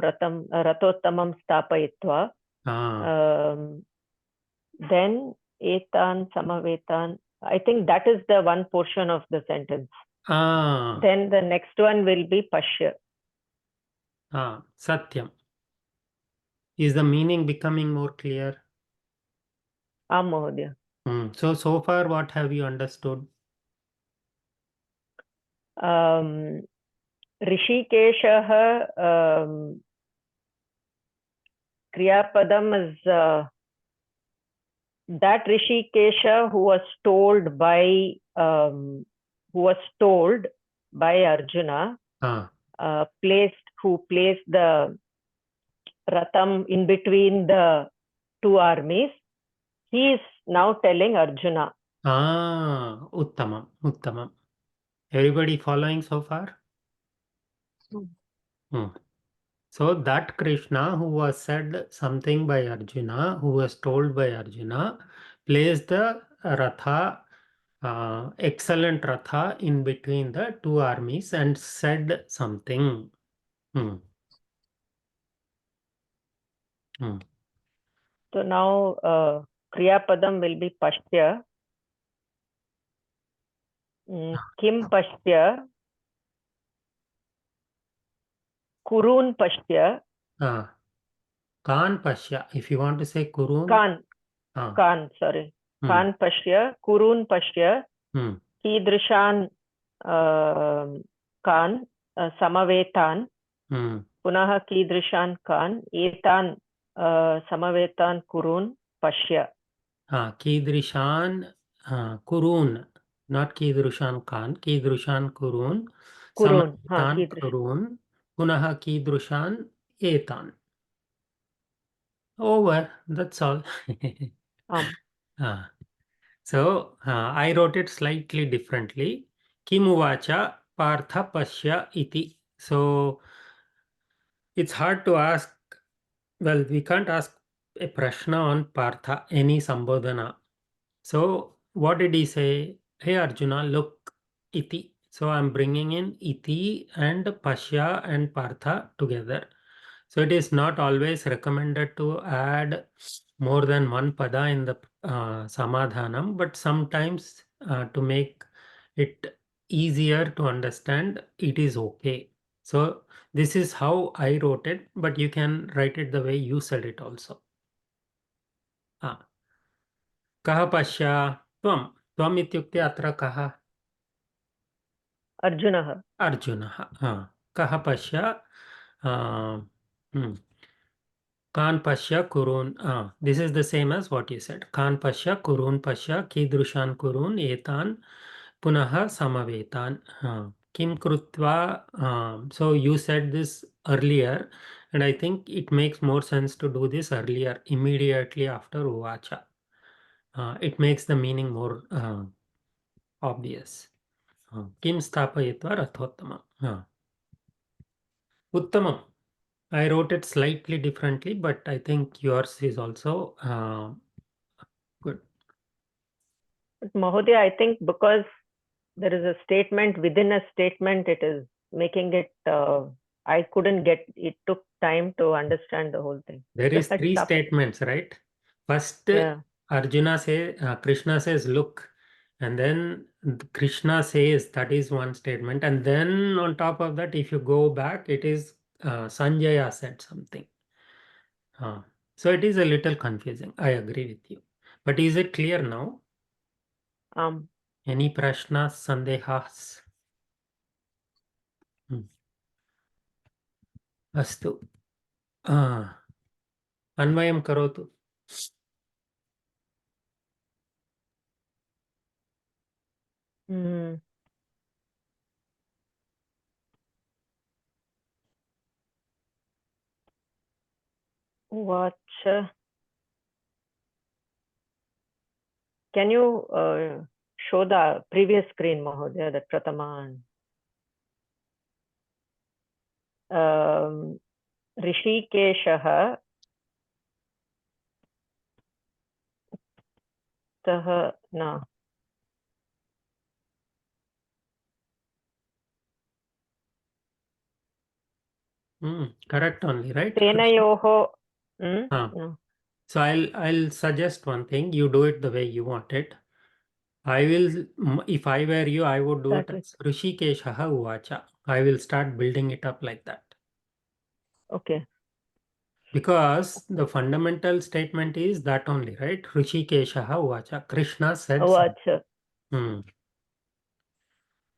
रथोत्तमं स्थापयित्वा then etan samavetan I think that is the one portion of the sentence. Then the next one will be pashya. Satyam. Is the meaning becoming more clear? Mahodaya. So far what have you understood? Rishikeshah Kriyapadam is that Rishikesha who was told by Arjuna, who placed the Ratham in between the two armies. He is now telling Arjuna. Uttamam. Everybody following so far? So that Krishna who was said something by Arjuna, who was told by Arjuna, placed the Ratha, excellent Ratha in between the two armies and said something. So now Kriyapadam will be Pashya. Kim Pashya? Kurun Pashya. Kan Pashya. If you want to say Kurun. Kan, sorry. Kan Pashya, Kurun Pashya. Kidrishan Kan, Samavetan. Punaha Kidrishan Kan, Etan Samavetan Kurun Pashya. Kidrishan Kurun. Not Kidrishan Kan. Kidrishan Kurun. Samavetan Kurun. Punaha Kidrishan Etan. Over. That's all. So I wrote it slightly differently. Kimuvacha Partha Pashya iti. So it's hard to ask. Well, we can't ask a prashna on Partha, any Sambodhana. So what did he say? Hey Arjuna, look, iti. So I'm bringing in iti and Pashya and Partha together. So it is not always recommended to add more than one pada in the samadhanam, but sometimes to make it easier to understand, it is okay. So this is how I wrote it, but you can write it the way you said it also. कः पश्य त्वं त्वम् इत्युक्ते अत्र कः अर्जुनः अर्जुनः कः पश्य कान् पश्य कुरून् this is the same S what you said कान् पश्य कुरून् पश्य कीदृशान् कुरून् एतान् पुनः समवेतान् किं कृत्वा so you said this earlier and I think it makes more sense to do this earlier immediately after uvacha. It makes the meaning more obvious. किं स्थापयित्वा रथोत्तमम् उत्तमम्. I wrote it slightly differently, but I think yours is also good. But Mahodaya, I think because there is a statement within a statement, it is making it, I couldn't get, it took time to understand the whole thing. There is It's three tough. statements, right? First, Yeah. Arjuna says, Krishna says, look, and then Krishna says, that is one statement. And then on top of that, if you go back, it is Sanjaya said something. So it is a little confusing. I agree with you. But is it clear now? Any prashnas, sandehas? Astu. Anvayam karotu. Watch. Can you show the previous screen, Mahodaya, the Pratama? Rishikeshah Tah na. Correct only, right? Tenayoho. No. So I'll suggest one thing. You do it the way you want it. I will, if I were you, I would do it as Rishikeshaha Uvacha. I will start building it up like that. Okay. Because the fundamental statement is that only, right? Rishikeshaha Uvacha. Krishna said. Uvacha.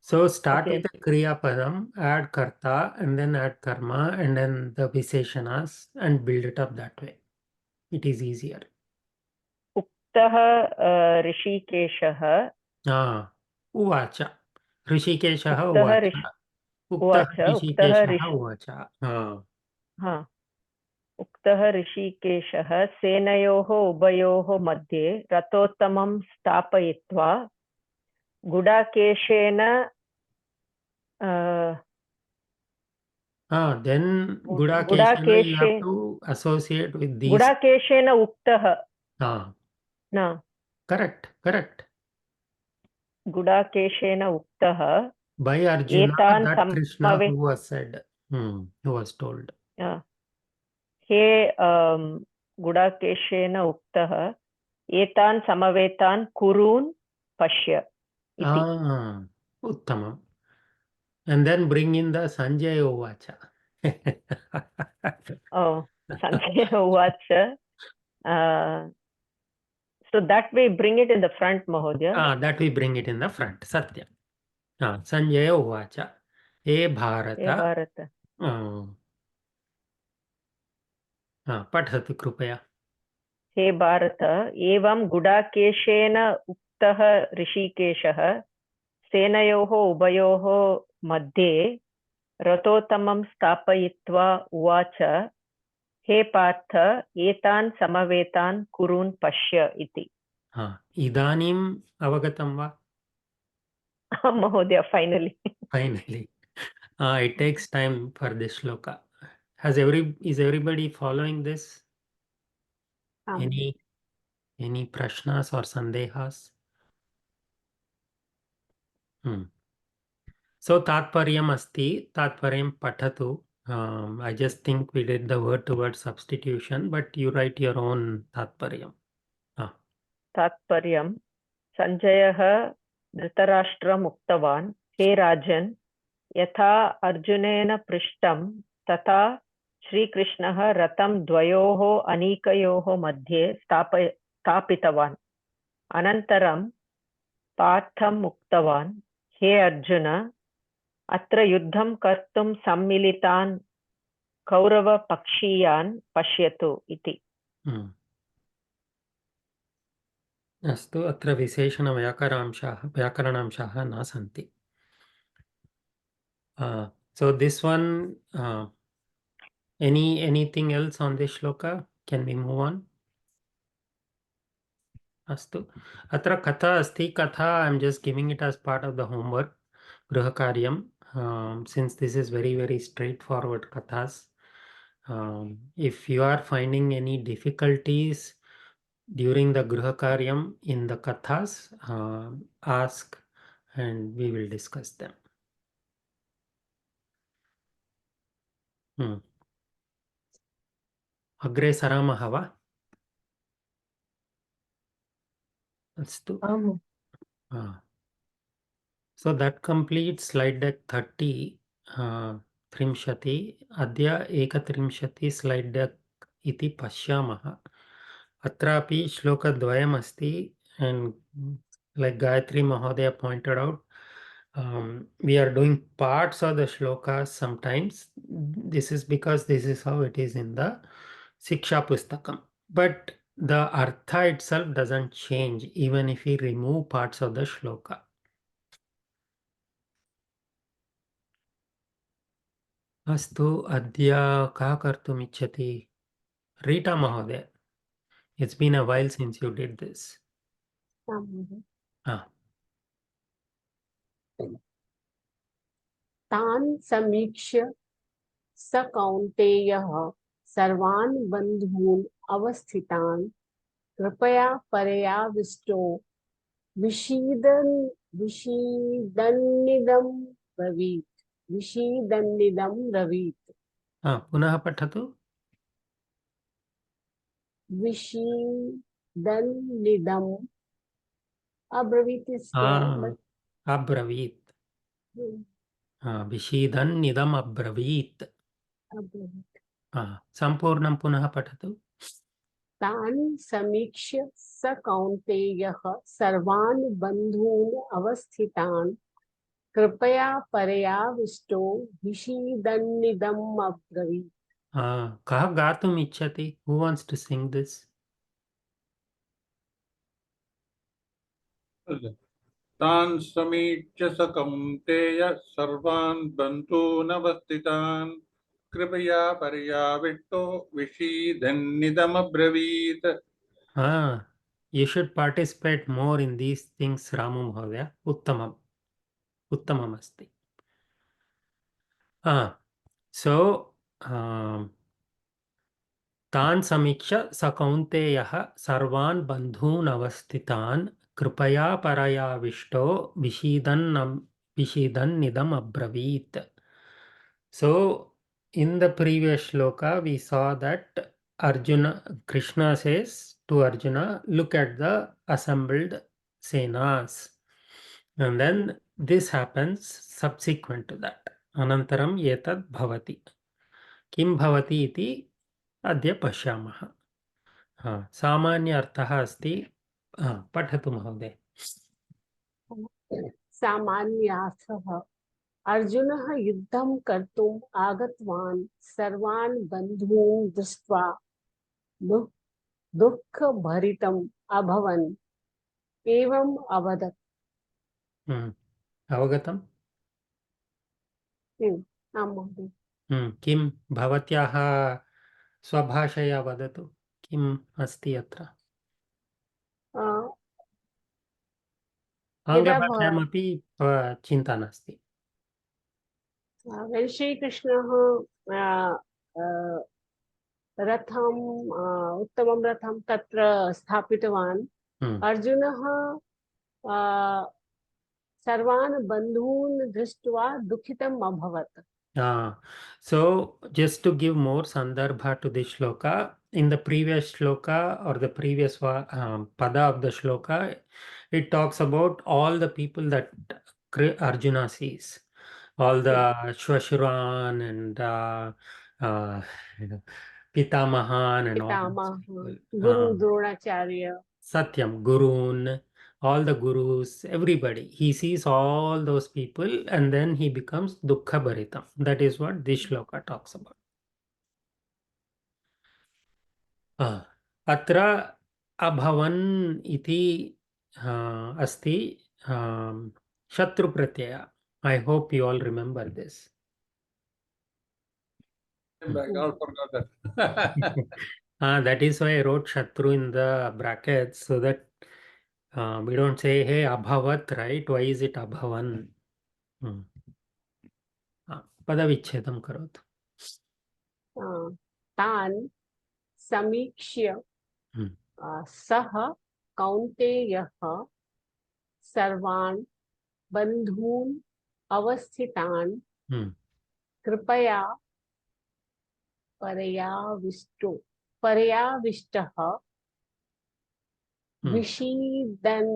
So start with the Kriya Padam, add Karta, and then add Karma, and then the Visheshanas, and build it up that way. It is easier. Uktah Rishikeshaha. Uvacha. Rishikeshaha Uvacha. Uktah Rishikeshaha Uvacha. Uktah Rishikeshaha Senayoho Ubayoho Madhye Ratottamam Stapayitva Gudakeshena. Then Gudakeshena you have to associate with these. Gudakeshena Uktah. No. Correct. Gudakeshena Uktah. By Arjuna, that Krishna who was said, who was told. He Gudakeshena Uktah. Etan Samavetan Kurun Pashya. Uttamam. And then bring in the Sanjaya Uvacha. Sanjaya Uvacha. So that way bring it in the front, Mahodaya. That we bring it in the front. Satya. Sanjaya Uvacha. E Bharata. Pathatu Krupaya. He Bharata. Evam Gudakeshena Uktah Rishikeshah. Senayoho Ubayoho Madhye Ratottamam Stapayitva Uvacha He Partha Etan Samavetan Kurun Pashya iti. Idanim Avagatam va? Mahodaya, finally. Finally. It takes time for this shloka. Is everybody following this? Any prashnas or sandehas? So tatparyam asti, tatparyam pathatu. I just think we did the word to word substitution, but you write your own tatparyam. Tatparyam. Sanjayaha Dhritarashtra Muktavan. He Rajan. यथा अर्जुनेन पृष्टं तथा श्रीकृष्णः रथं द्वयोः अनीकयोः मध्ये स्थापितवान्। अनन्तरं पार्थम् उक्तवान्, हे अर्जुन, अत्र युद्धं कर्तुं सम्मिलितान् कौरवपक्षीयान् पश्यतु इति। अस्तु, अत्र व्याकरणांशाः न सन्ति. So this one, anything else on this shloka? Can we move on? Astu. Atra katha asti. Katha, I'm just giving it as part of the homework. Grahakaryam. Since this is very, very straightforward kathas. If you are finding any difficulties during the Grahakaryam in the kathas, ask and we will discuss them. Agre saramaha va? Astu. So that completes slide deck 30. Trimshati. Adya ekatrimshati slide deck iti pashyamaha. Atrapi shloka dvayam asti, and like Gayatri Mahodaya pointed out, we are doing parts of the shlokas sometimes. This is because this is how it is in the Siksha Pustakam. But the artha itself doesn't change even if we remove parts of the shloka. Astu, adya ka kartum ichchati? Rita Mahodaya, it's been a while since you did this. तान् समीक्ष्य स कौन्तेयः सर्वान् बन्धून् अवस्थितान् कृपया परयाविष्टो विषीदन्निदं ब्रवीत्। पुनः पठतु. विषीदन्निदम् अब्रवीत् is अब्रवीत्. विषीदन्निदम् अब्रवीत्. सम्पूर्णं पुनः पठतु. तान् समीक्ष्य स कौन्तेयः सर्वान् बन्धून् अवस्थितान् कृपया परयाविष्टो विषीदन्निदम् अब्रवीत्। कः गातुम् इच्छति? Who wants to sing this? तान् समीक्ष्य स कौन्तेय सर्वान् बन्धूनवस्थितान् कृपया पर्याविष्टो विषीदन्निदमब्रवीत्. You should participate more in these things, Ramu Mahodaya. Uttamam asti. So, तान् समीक्ष्य स कौन्तेयः सर्वान् बन्धून् अवस्थितान् कृपया परयाविष्टो विषीदन्निदम् अब्रवीत्. So in the previous shloka we saw that Krishna says to Arjuna, look at the assembled senas, and then this happens subsequent to that. Anantaram etad bhavati. Kim bhavati iti अद्य पश्यामः. सामान्य अर्थः अस्ति. पठतु महोदय. सामान्यार्थः अर्जुनः युद्धं कर्तुम् आगतवान् सर्वान् बन्धून् दृष्ट्वा दुःखभरितम् अभवन् एवम् अवदत्. अवगतम्? आम् महोदय. किं भवत्याः स्वभाषया वदतु, किम् अस्ति अत्र? आङ्ग्लभाषायामपि चिन्ता नास्ति. When Shri Krishna रथम उत्तमं रथं तत्र स्थापितवान् अर्जुनः सर्वान् बन्धून् दृष्ट्वा दुःखितम् अभवत्. So just to give more sandarbha to this shloka, in the previous shloka or the previous pada of the shloka, it talks about all the people that Arjuna sees. all the Shwashuran and Pitamahan and all those Pitamaha, people. Guru Dronacharya. Satyam, Gurun, all the gurus, everybody. He sees all those people and then he becomes Dukkha Bharitam. That is what this shloka talks about. अत्र अभवन् इति अस्ति शत्रुप्रत्यय. I hope you all remember this. I all forgot that. That is why I wrote Shatru in the brackets so that we don't say, hey, Abhavat, right? Why is it Abhavan? Padavichedam karotu. तान् समीक्ष्य सः कौन्तेयः सर्वान् बन्धून् अवस्थितान् कृपया पर्याविष्टः विषीदन्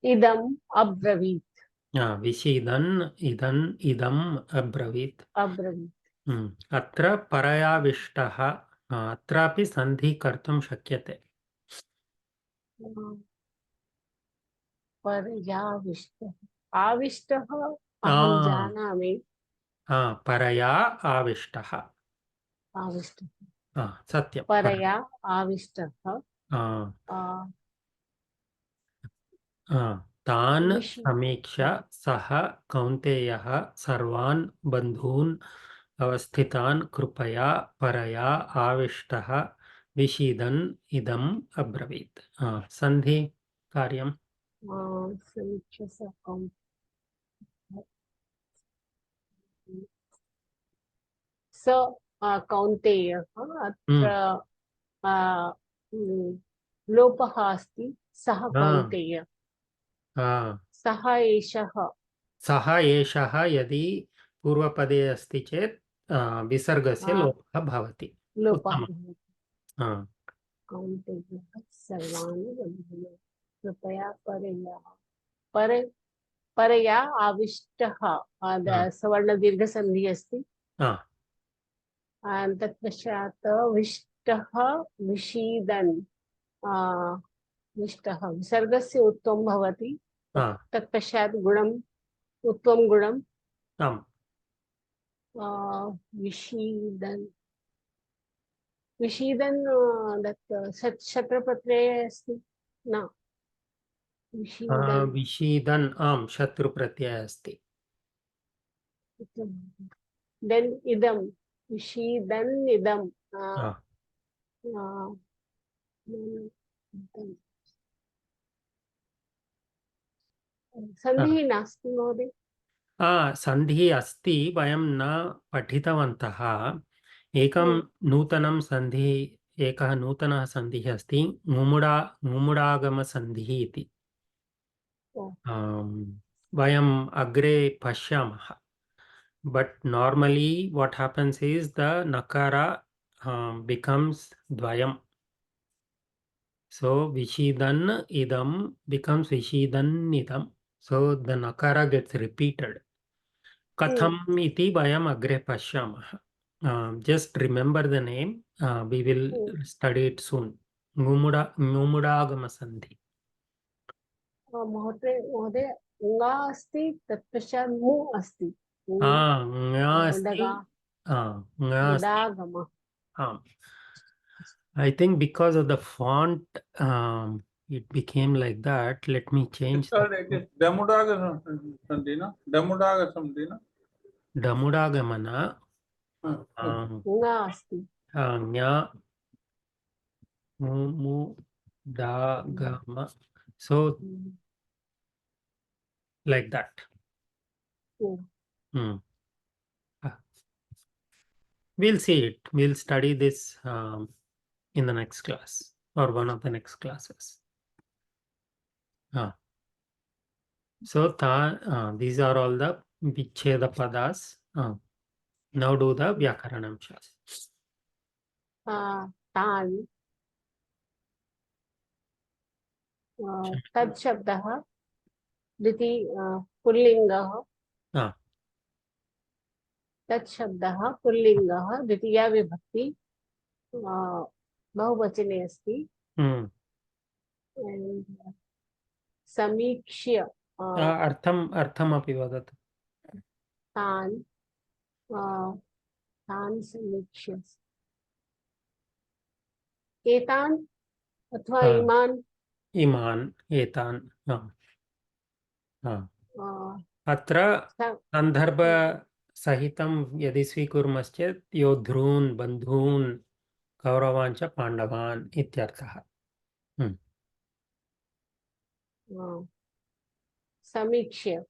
इदम् अब्रवीत्. विषीदन् इदम् अब्रवीत्. अत्र परयाविष्टः अत्रापि सन्धि कर्तुं शक्यते. पर्याविष्टः आविष्टः अहं जानामि. परया आविष्टः. सत्यं. परया आविष्टः तान् समीक्ष्य सः कौन्तेयः सर्वान् बन्धून् अवस्थितान् कृपया परया आविष्टः विषीदन् इदम् अब्रवीत्. सन्धि कार्यम्. स कौन्तेयः अत्र लोपः अस्ति. सः कौन्तेय सः एषः यदि पूर्वपदे अस्ति चेत् विसर्गस्य लोपः भवति. कौन्तेयः सर्वान् बन्धून् कृपया परया आविष्टः सवर्णदीर्घसन्धिः अस्ति. तत्पश्चात् विष्टः विषीदन् विष्टः विसर्गस्य उत्वं भवति. तत्पश्चात् गुणम् उत्वं गुणम् विषीदन् शत्रुप्रत्यये अस्ति न. विषीदन् शत्रुप्रत्ययः अस्ति. देन् इदं विषीदन् इदं सन्धिः नास्ति महोदय. सन्धिः अस्ति, वयं न पठितवन्तः. एकं नूतनं सन्धिः, एकः नूतनः सन्धिः अस्ति, मुमुडागमसन्धिः इति. वयम् अग्रे पश्यामः. But normally what happens is the nakara becomes dvayam. So vishidan idam becomes vishidan idam. So the nakara gets repeated. Katham iti vayam agre pashyamah. Just remember the name. We will study it soon. Mumudagama sandhi. महोदय ङा अस्ति तत्पश्चात् मु अस्ति. I think because of the font, it became like that. Let me change. It is Damudaga Sandhina. Damudaga Sandhina. Damudagamana. Nya Mudagama. So like that. We'll see it. We'll study this in the next class or one of the next classes. So these are all the vicheda padas. Now do the vyakaranam shas. तान् तत् शब्दः पुल्लिङ्गः हा तत् शब्दः पुल्लिङ्गः द्वितीया विभक्ति बहुवचने अस्ति And समीक्ष्य अर्थमपि वदतु तान् तान् समीक्ष्य एतान् अथवा इमान् इमान् एतान् अत्र सन्दर्भसहितं यदि स्वीकुर्मश्चेत् योद्धॄन् बन्धून् कौरवान् च पाण्डवान् इत्यर्थः समीक्ष्य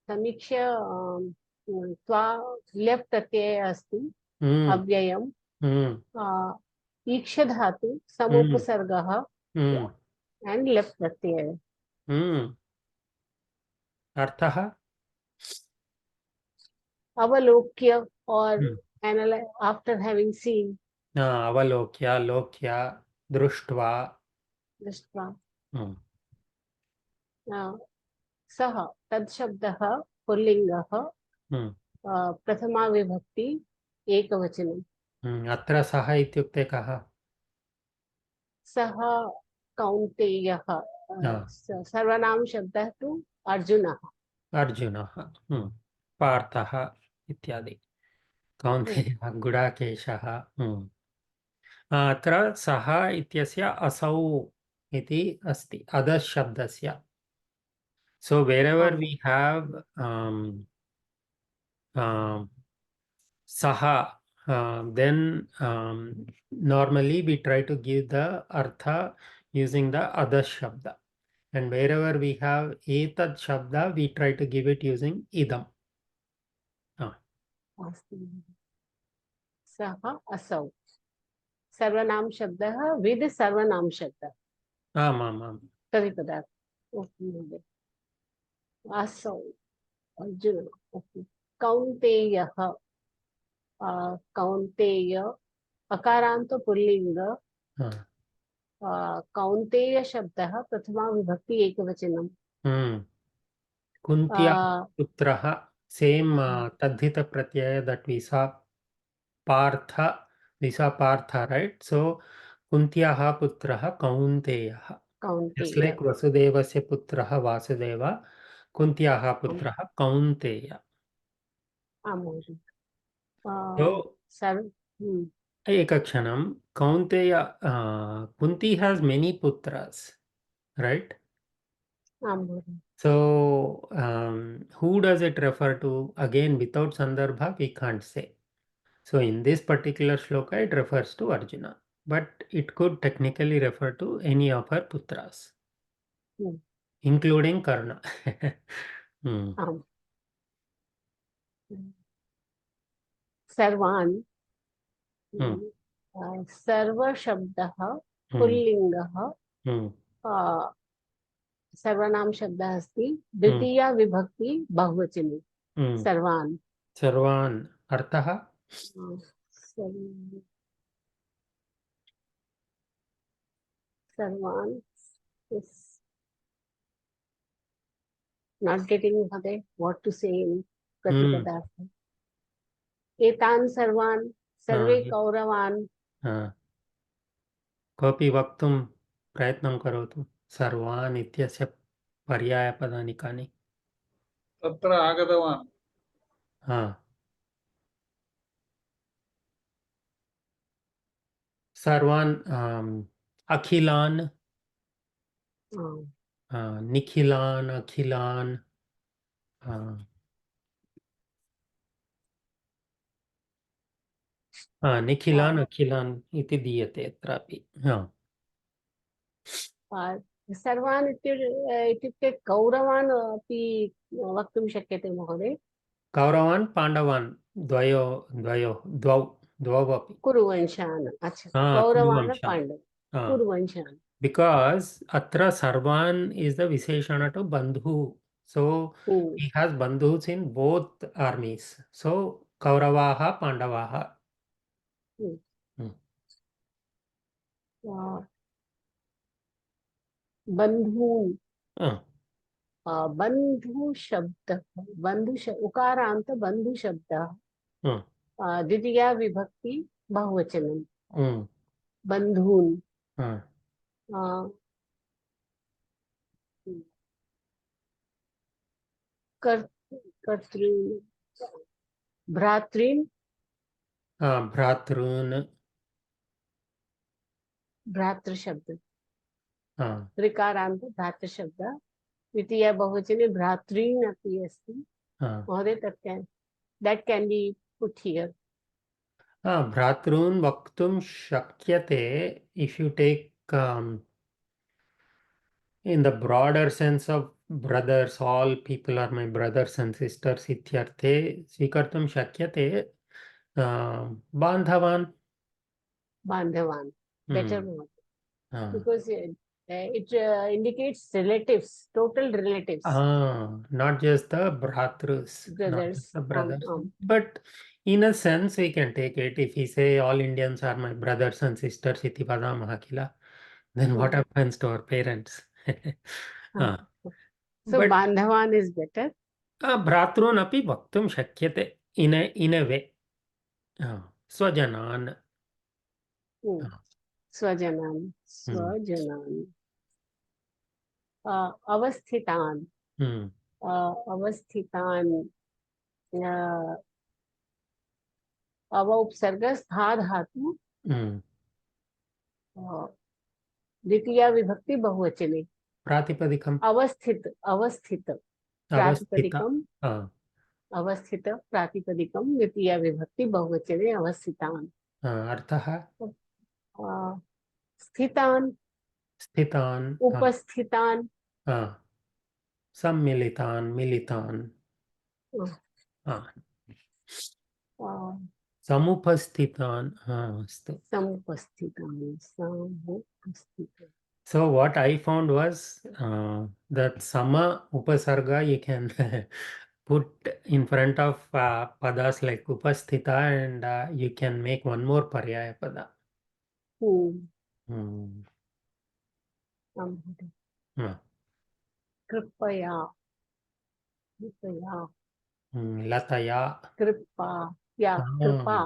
समीक्ष्य त्वा लेफ् प्रत्ययः अस्ति अव्ययम् ईक्षधातु समुपसर्गः and लेफ् प्रत्ययः अर्थः अवलोक्य और after having seen अवलोक्य लोक्य दृष्ट्वा दृष्ट्वा सः तद् शब्दः पुल्लिङ्गः प्रथमा विभक्ति एकवचनम् अत्र सः इत्युक्ते कः सः कौन्तेयः सर्वनाम शब्दः तु अर्जुनः पार्थः इत्यादि कौन्तेयः गुडाकेशः अत्र सः इत्यस्य असौ इति अस्ति अधः शब्दस्य so wherever we have saha then normally we try to give the artha using the other shabda and wherever we have etad shabda we try to give it using idam सः असौ सर्वनाम शब्दः विद सर्वनाम शब्दः आमामाम् तदिपदार्थ असौ अर्जुन कौन्तेयः कौन्तेय अकारान्त पुल्लिङ्ग कौन्तेय शब्दः प्रथमा विभक्ति एकवचनम् कुन्त्याः पुत्रः सेम् तद्धित प्रत्यय that we saw partha right so कुन्त्याः पुत्रः कौन्तेयः just like vasudevasya putrah vasudeva कुन्त्याः पुत्रः Kaunteya एकक्षणं Kaunteya Kunti has many putras right so who does it refer to again without sandarbha we can't say so in this particular shloka it refers to Arjuna but it could technically refer to any of her putras including Karna सर्वान् सर्व शब्दः पुल्लिङ्गः सर्वनाम शब्दः अस्ति द्वितीया विभक्ति बहुवचने सर्वान् अर्थः सर्वान् is not getting what to say in प्रतिपदार्थ एतान् सर्वान् सर्वे कौरवान् कोऽपि वक्तुं प्रयत्नं करोतु सर्वान् इत्यस्य पर्यायपदानि कानि तत्र आगतवान् सर्वान् अखिलान् निखिलान् अखिलान् निखिलान् अखिलान् इति दीयते अत्रापि सर्वान् इत्युक्ते कौरवान् अपि वक्तुं शक्यते महोदय कौरवान् पाण्डवान् द्वौ अपि कुरुवंशान् अच्छा कौरवान् Pandava कुरुवंशान् because atra sarvan is the visheshana to bandhu so he has bandhus in both armies so kauravaha pandavaha बन्धून् uh, बन्धु शब्दः उकारान्त बन्धु शब्दः uh, द्वितीया विभक्ति बहुवचनं uh, बन्धून् uh, कर्तॄन् भ्रातॄन् भ्रातॄन् भ्रातृशब्द uh, ऋकारान्त भ्रातृशब्द द्वितीया बहुवचने भ्रातॄन् अपि अस्ति महोदय that can be put here. भ्रातॄन् वक्तुं शक्यते if you take in the broader sense of brothers, all people are my brothers and sisters इत्यर्थे स्वीकर्तुं शक्यते बान्धवान् Bandhavan. Better word. Ah. Because it indicates relatives, total relatives. Not just the brothers, not just Brothers. the brothers. But in a sense, we can take it. If we say all Indians are my brothers and sisters, iti vadamaha kila, then what happens to our parents? So but Bandhavan is better. भ्रातॄन् अपि वक्तुं शक्यते in a way. स्वजनान्. Swajanan. Swajanan. Avasthitan. Avasthitan. अव उपसर्ग स्था धातु द्वितीया विभक्ति बहुवचने प्रातिपदिकम् अवस्थित अवस्थित प्रातिपदिकम् अवस्थित प्रातिपदिकम् द्वितीया विभक्ति बहुवचने अवस्थितान् अर्थः स्थितान् स्थितान् उपस्थितान् सम्मिलितान् मिलितान् समुपस्थितान् अस्तु समुपस्थितान् समुपस्थितान्. So what I found was that sama upasarga you can put in front of padas like upasthita and you can make one more paryaya pada. कृपया कृपया lataya कृपा या कृपा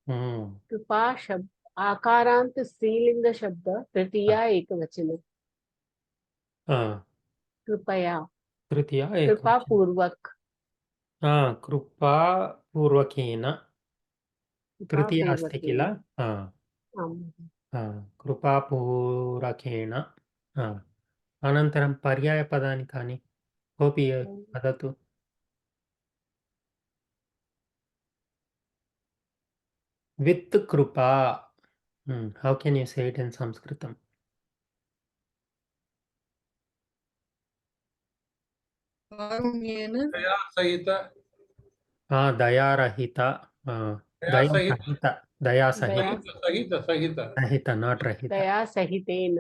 Hmm. कृपा शब्द आकारांत स्त्रीलिंग शब्द तृतीया एकवचन कृपया तृतीया कृपा पूर्वक कृपा पूर्वकेन तृतीया अस्ति किल कृपापूरकेण अनन्तरं पर्यायपदानि कानि कोऽपि वदतु वित् कृपा how can you say it in Sanskritam? कारुण्येन दया सहित दयारहित दया सहित सहित not रहित दया सहितेन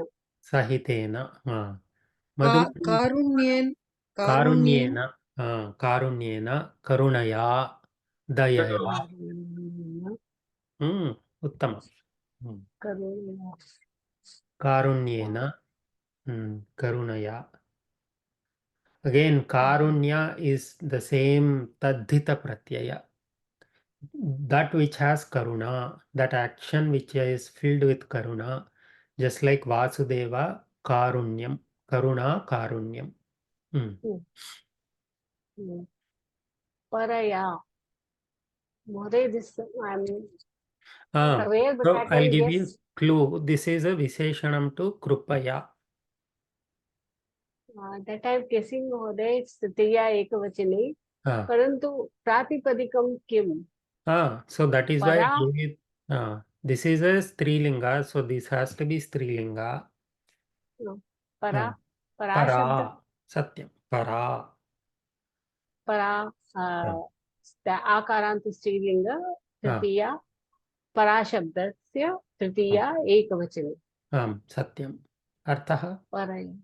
सहितेन कारुण्येन कारुण्येन कारुण्येन करुणया दयया उत्तमम् कारुण्येन करुणया again karunya is the same tadhita pratyaya that which has karuna, that action which is filled with karuna, just like vasudeva karunyam karuna karunyam. परया More this I'm not aware, but so I can I'll give you guess. clue. This is a visheshanam to krupaya. That I'm guessing Mhoday it's तृतीया एकवचने परंतु प्रातिपदिकम किम So that is why I Para. gave it, this is a strilinga, so this has to be strilinga. परा परा Para शब्द satyam para परा आकारांत स्त्रीलिंग तृतीया परा शब्दस्य तृतीया एकवचने सत्यम अर्थः परया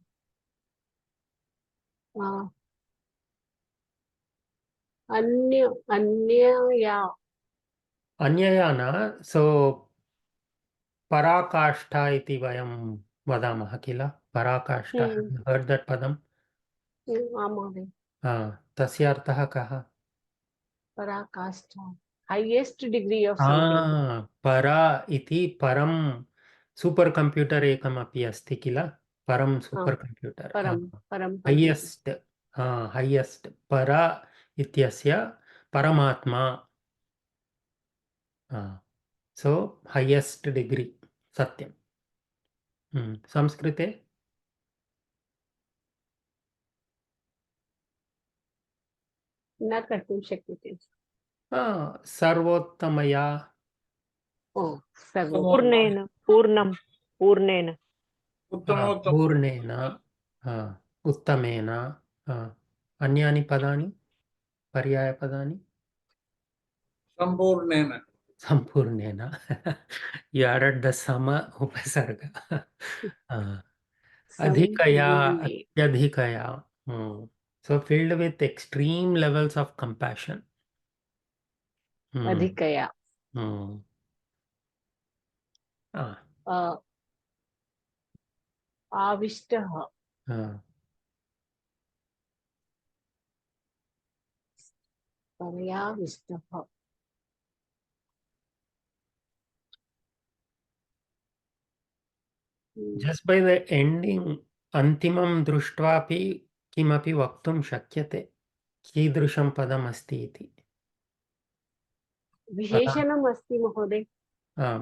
अन्य अन्यया अन्यया न सो पराकाष्ठा इति वयं वदामः किल Parakashta. Have you heard that padam? महोदय तस्य अर्थः कः? पराकाष्ठा highest degree of something. परा इति परं सूपर् कंप्यूटर् एकमपि अस्ति किल? परं सूपर् कंप्यूटर् परम हाइएस्ट हाइएस्ट परा इत्यस्य परमात्मा सो हाइएस्ट डिग्री सत्यं संस्कृते न कर्तुं शक्यते सर्वोत्तमया पूर्णेन पूर्णं पूर्णेन उत्तमोत्तम पूर्णेन उत्तमेन अन्यानि पदानि पर्यायपदानि सम्पूर्णेन सम्पूर्णेन you added the sama upasarga adhikaya atyadhikaya so filled with extreme levels of compassion अधिकया आविष्टः पर्याविष्टः just by the ending antimam drishtvapi kimapi vaktum shakyate कीदृशं पदम् अस्ति इति विशेषणम् अस्ति महोदय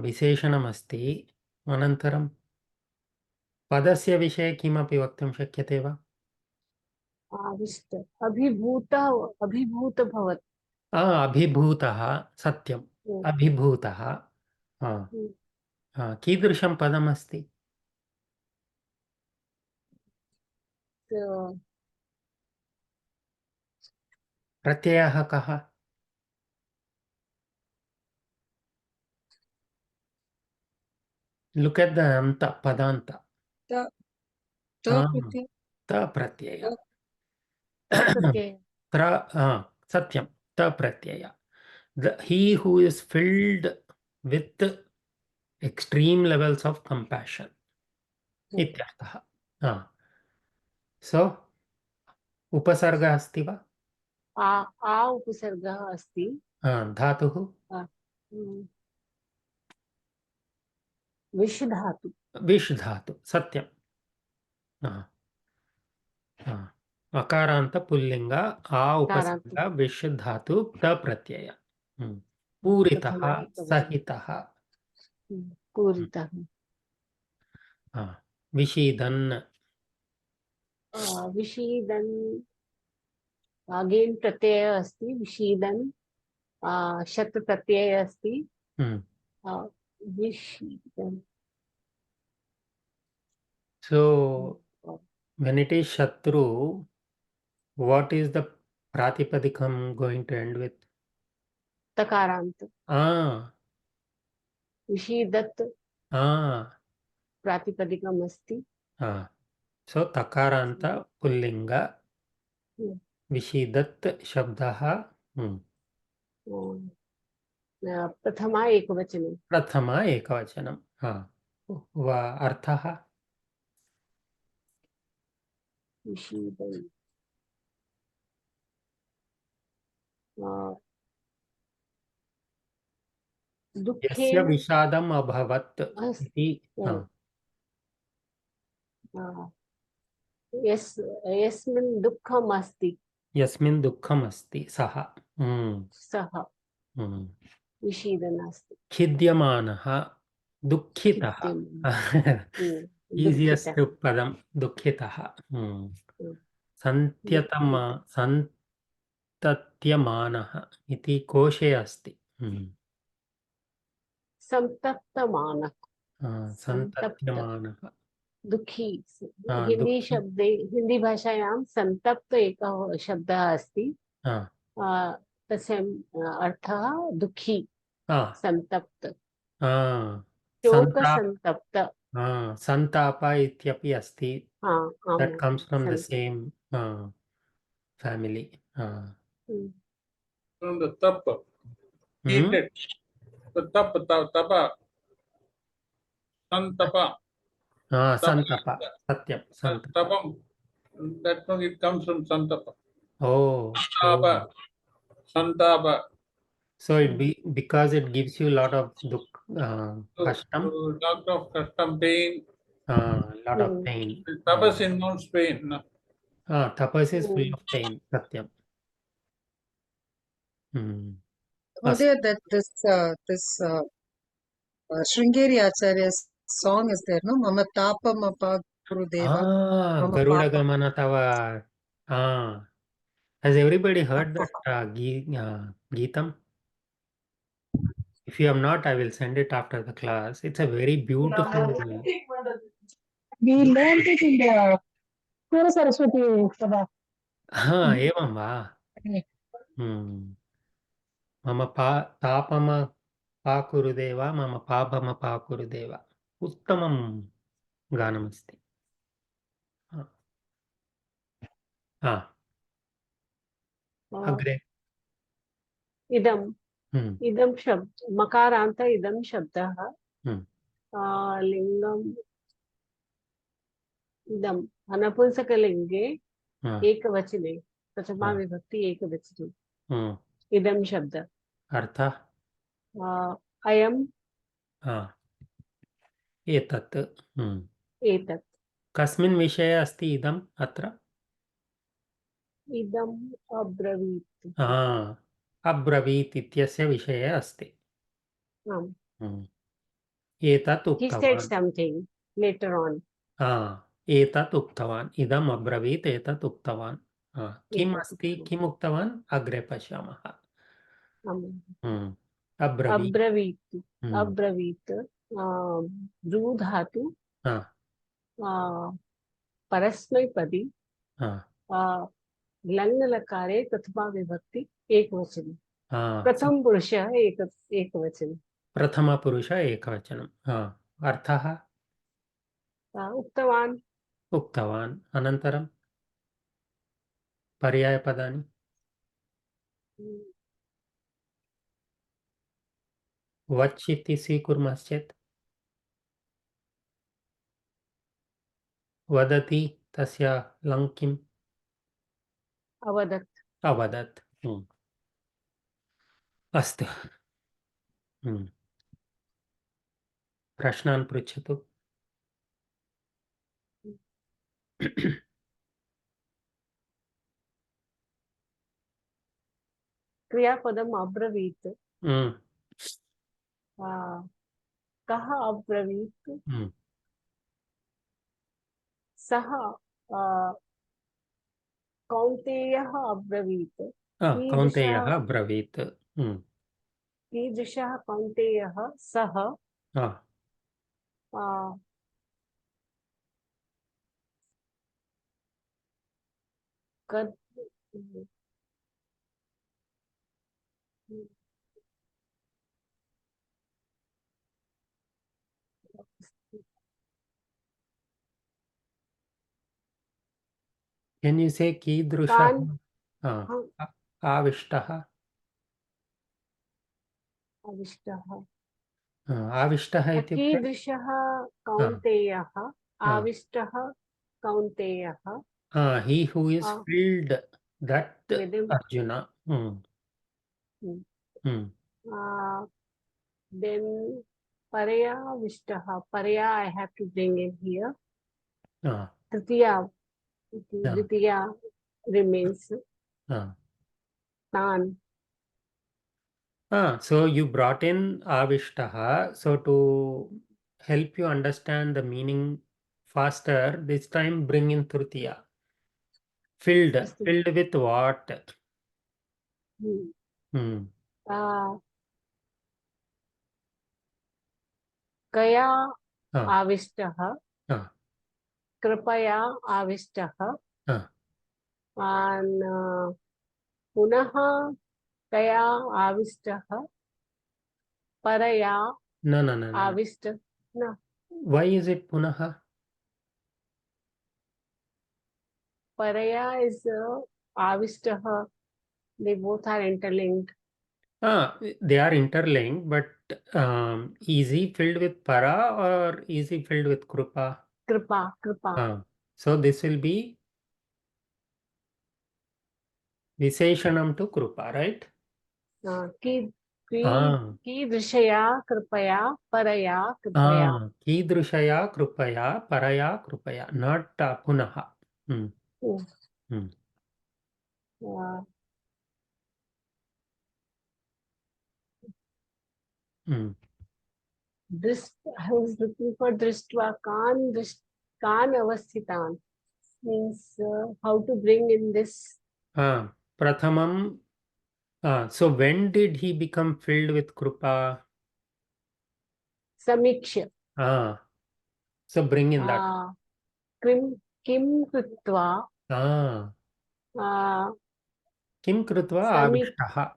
विशेषणम् अस्ति अनन्तरं पदस्य विषये किमपि वक्तुं शक्यते वा आविष्ट अभिभूतः अभिभूतभवत् अभिभूतः सत्यम् अभिभूतः कीदृशं पदमस्ति प्रत्ययः कः look at the anta padanta ta pratyaya satyam ta pratyaya he who is filled with extreme levels of compassion ityartha so upasarga asti va आ उपसर्गः अस्ति धातुः विश् धातु विश् धातु सत्यं अकारान्त पुल्लिंग आ उपसर्ग विश् धातु त प्रत्यय पूरितः सहितः पूरितः विषीदन् विषीदन् अगेन प्रत्यय अस्ति विषीदन् शत प्रत्यय अस्ति विषीदन् so when it is shatru what is the pratipadikam going to end with तकारांत विषीदत् प्रातिपदिकम् अस्ति so takaranta pullinga विषीदत् शब्दः प्रथमा एकवचनं वा अर्थः विषीदन् यस्य विषादम् अभवत् इति यस्मिन् दुःखम् अस्ति यस्मिन् दुःखम् अस्ति सः विषीदन् अस्ति खिद्यमानः दुःखितः ईजियस्ट पदं दुःखितः सन्तत्यमानः इति कोशे अस्ति सन्तत्यमानः दुखी हिंदी शब्दे हिंदी भाषायां संतप्त एकः शब्दः अस्ति तस्य अर्थः दुखी संतप्त शोकसंतप्त संताप इत्यपि अस्ति that comes from the same family from the tap heated the tapa santapa Santapa. Satyam. Santapa. Tapam, that one it comes from Santapa. Oh. Santapa. Santapa. So it because it gives you a lot of kashtam, Lot of custom pain. lot of pain. Tapas involves pain. No? Tapas is full of pain. Satyam. Mahodaya, that this Sringeri Acharya's song is there, no? Mama Tapa Mapa Gurudeva. Mama Garuda Papa. Gamana Tava. Has everybody heard that Geetam? If you have not, I will send it after the class. It's a very beautiful. We learned it in the Pura Saraswati Sabha. एवं वा? मम तापम पाकुरुदेव मम पापम पाकुरुदेव. उत्तमं गानमस्ति. अग्रे. इदं शब्द मकारान्त इदं शब्दः लिङ्गम् इदम् अनपुंसकलिङ्गे एकवचने प्रथमा विभक्ति एकवचने इदं शब्द अर्थः अयम् एतत्. एतत् कस्मिन् विषये अस्ति इदम् अत्र? इदम् अब्रवीत्. अब्रवीत् इत्यस्य विषये अस्ति. एतत् He said उक्तवान्. something later on. एतत् उक्तवान्. इदम् अब्रवीत् एतत् उक्तवान्. किम् अस्ति किम् उक्तवान् अग्रे पश्यामः. अब्रवीत् अब्रवीत् ब्रू धातु परस्मैपदी लङ्लकारे प्रथमा विभक्ति एकवचने प्रथम पुरुष एकवचने प्रथम पुरुष एकवचनम्. अर्थः उक्तवान् उक्तवान्. अनन्तरं पर्यायपदानि वच् इति स्वीकुर्मश्चेत् वदति तस्य लङ् किम्? अवदत्. अवदत्. अस्तु. प्रश्नान् पृच्छतु. क्रियापदम् अब्रवीत्. कः अब्रवीत्? सः कौन्तेयः अब्रवीत्. कौन्तेयः अब्रवीत्. कीदृशः कौन्तेयः? सः Can you say कीदृशः? आविष्टः. आविष्टः इत्युक्ते कीदृशः कौन्तेयः? आविष्टः कौन्तेयः. he who is filled that Arjuna. Then Paraya Paraya I have to bring in here. Tritiya remains. Tan. So you brought in Avishtaha. So to help you understand the meaning faster, this time bring in Tritiya. Filled with what? Kaya Avishtaha. Kripaya Avishtaha. And Punaha Kaya Avishtaha. Paraya No. Avishtaha. No. Why is it Punaha? Paraya is Avishtaha. They both are interlinked. They are interlinked, but is he filled with para or is he filled with krupa? Kripa, Kripa. So this will be Visheshanam to Krupa, right? Kidrishaya Kripaya Paraya Kripaya. Kidrushaya Krupaya Paraya Krupaya, not Punaha. This I was looking for Drishtva Kan Avasthitan means how to bring in this. Prathamam. So when did he become filled with Krupa? Samiksha. So bring in that. Kim Kritva. Kim Krutva Avishtaha.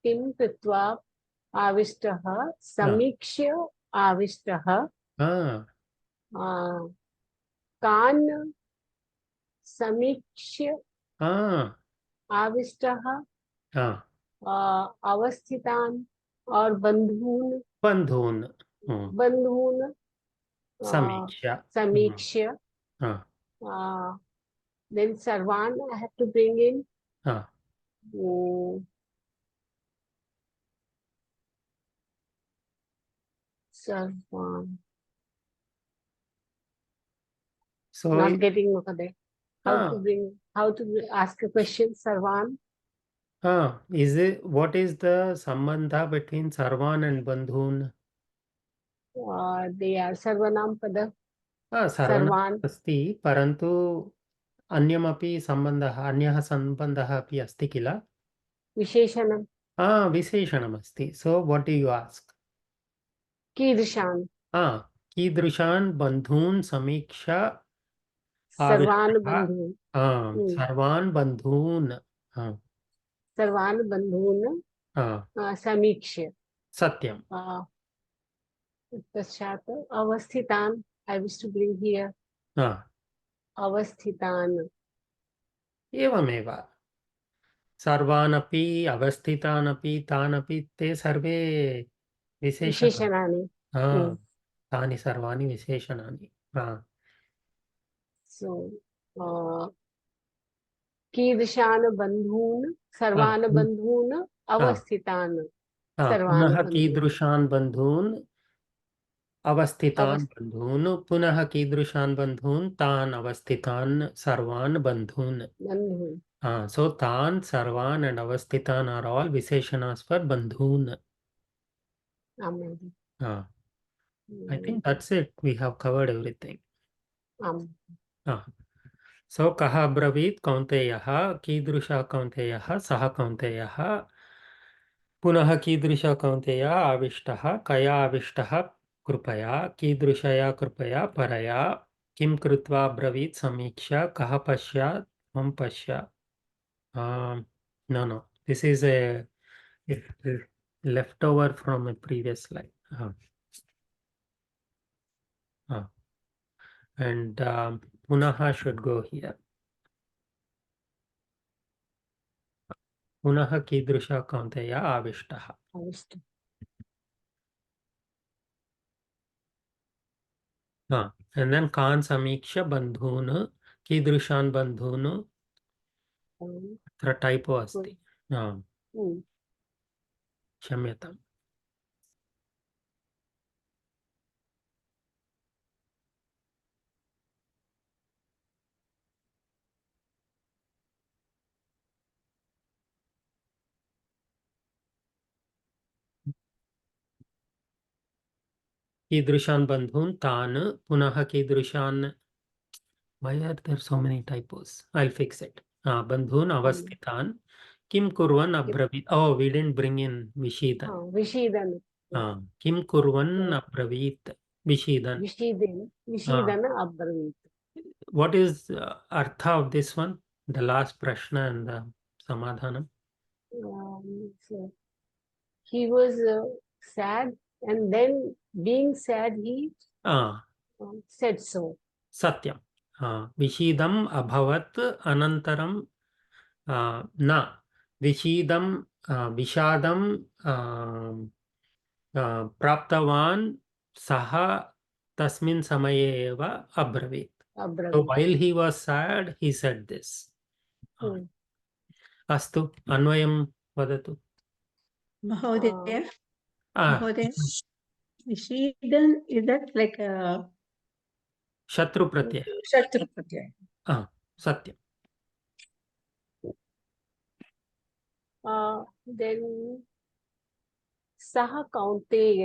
Kim Kritva Avishtaha. Samiksha Avishtaha. Kan Samiksha Avishtaha. Avasthitan or Bandhun. Bandhun. Samiksha. Then Sarvan I have to bring in. Sarvan. So not getting Mukade. How to ask a question, Sarvan? What is the sambandha between Sarvan and Bandhun? They are Sarvanam Pada. Sarvanam asti, parantu अन्यमपि सम्बन्धः अन्यः सम्बन्धः अपि अस्ति किल? Visheshanam. विशेषणम् अस्ति. So what do you ask? Kidrishan. कीदृशान् बन्धून् समीक्षा Sarvan Bandhun. सर्वान् बन्धून्. Sarvan Bandhun. Samiksha. Satyam. Paschat Avasthitan. I wish to bring here. Avasthitan. एवमेव सर्वानपि अवस्थितानपि तानपि ते सर्वे विशेषणानि. तानि सर्वाणि विशेषणानि. So कीदृशान् बन्धून् सर्वान् बन्धून् अवस्थितान् पुनः कीदृशान् बन्धून् अवस्थितान् बन्धून् पुनः कीदृशान् बन्धून् तान् अवस्थितान् सर्वान् बन्धून्. So तान् सर्वान् and अवस्थितान् are all visheshanas for bandhun. I think that's it. We have covered everything. So kaha abravit kaunteyah कीदृशः कौन्तेयः सः कौन्तेयः पुनः कीदृशः कौन्तेयः आविष्टः कया आविष्टः कृपया कीदृशया कृपया परया किं कृत्वा अब्रवीत् समीक्षा कः पश्यात् त्वं पश्य. No, this is a leftover from a previous slide. And punaha should go here. पुनः कीदृशः कौन्तेयः आविष्टः. And then कान् समीक्ष्य बन्धून् कीदृशान् बन्धून्. अत्र टाइपो अस्ति. क्षम्यताम्. कीदृशान् बन्धून् तान् पुनः कीदृशान्. Why are there so many typos? I'll fix it. Bandhun avasthitan kim kurvan abravit. Oh, we didn't bring in vishidan. Vishidan. Kim kurvan abravit. Vishidan. Vishidan abravit. What is artha of this one? The last prashna and the samadhanam. So he was sad, and then being sad, he said so. Satyam. Vishidam abhavat anantaram na. Vishidam vishadam praptavan saha tasmin samaye eva abravit. So अब्रवीत् while he was sad, he said this. Astu, अन्वयं वदतु. Mahodaya, Ah, Mahodaya, Vishidan, is that like a Shatru Pratyaya. Shatru Pratyaya? Ah, Satyam. then सः कौन्तेय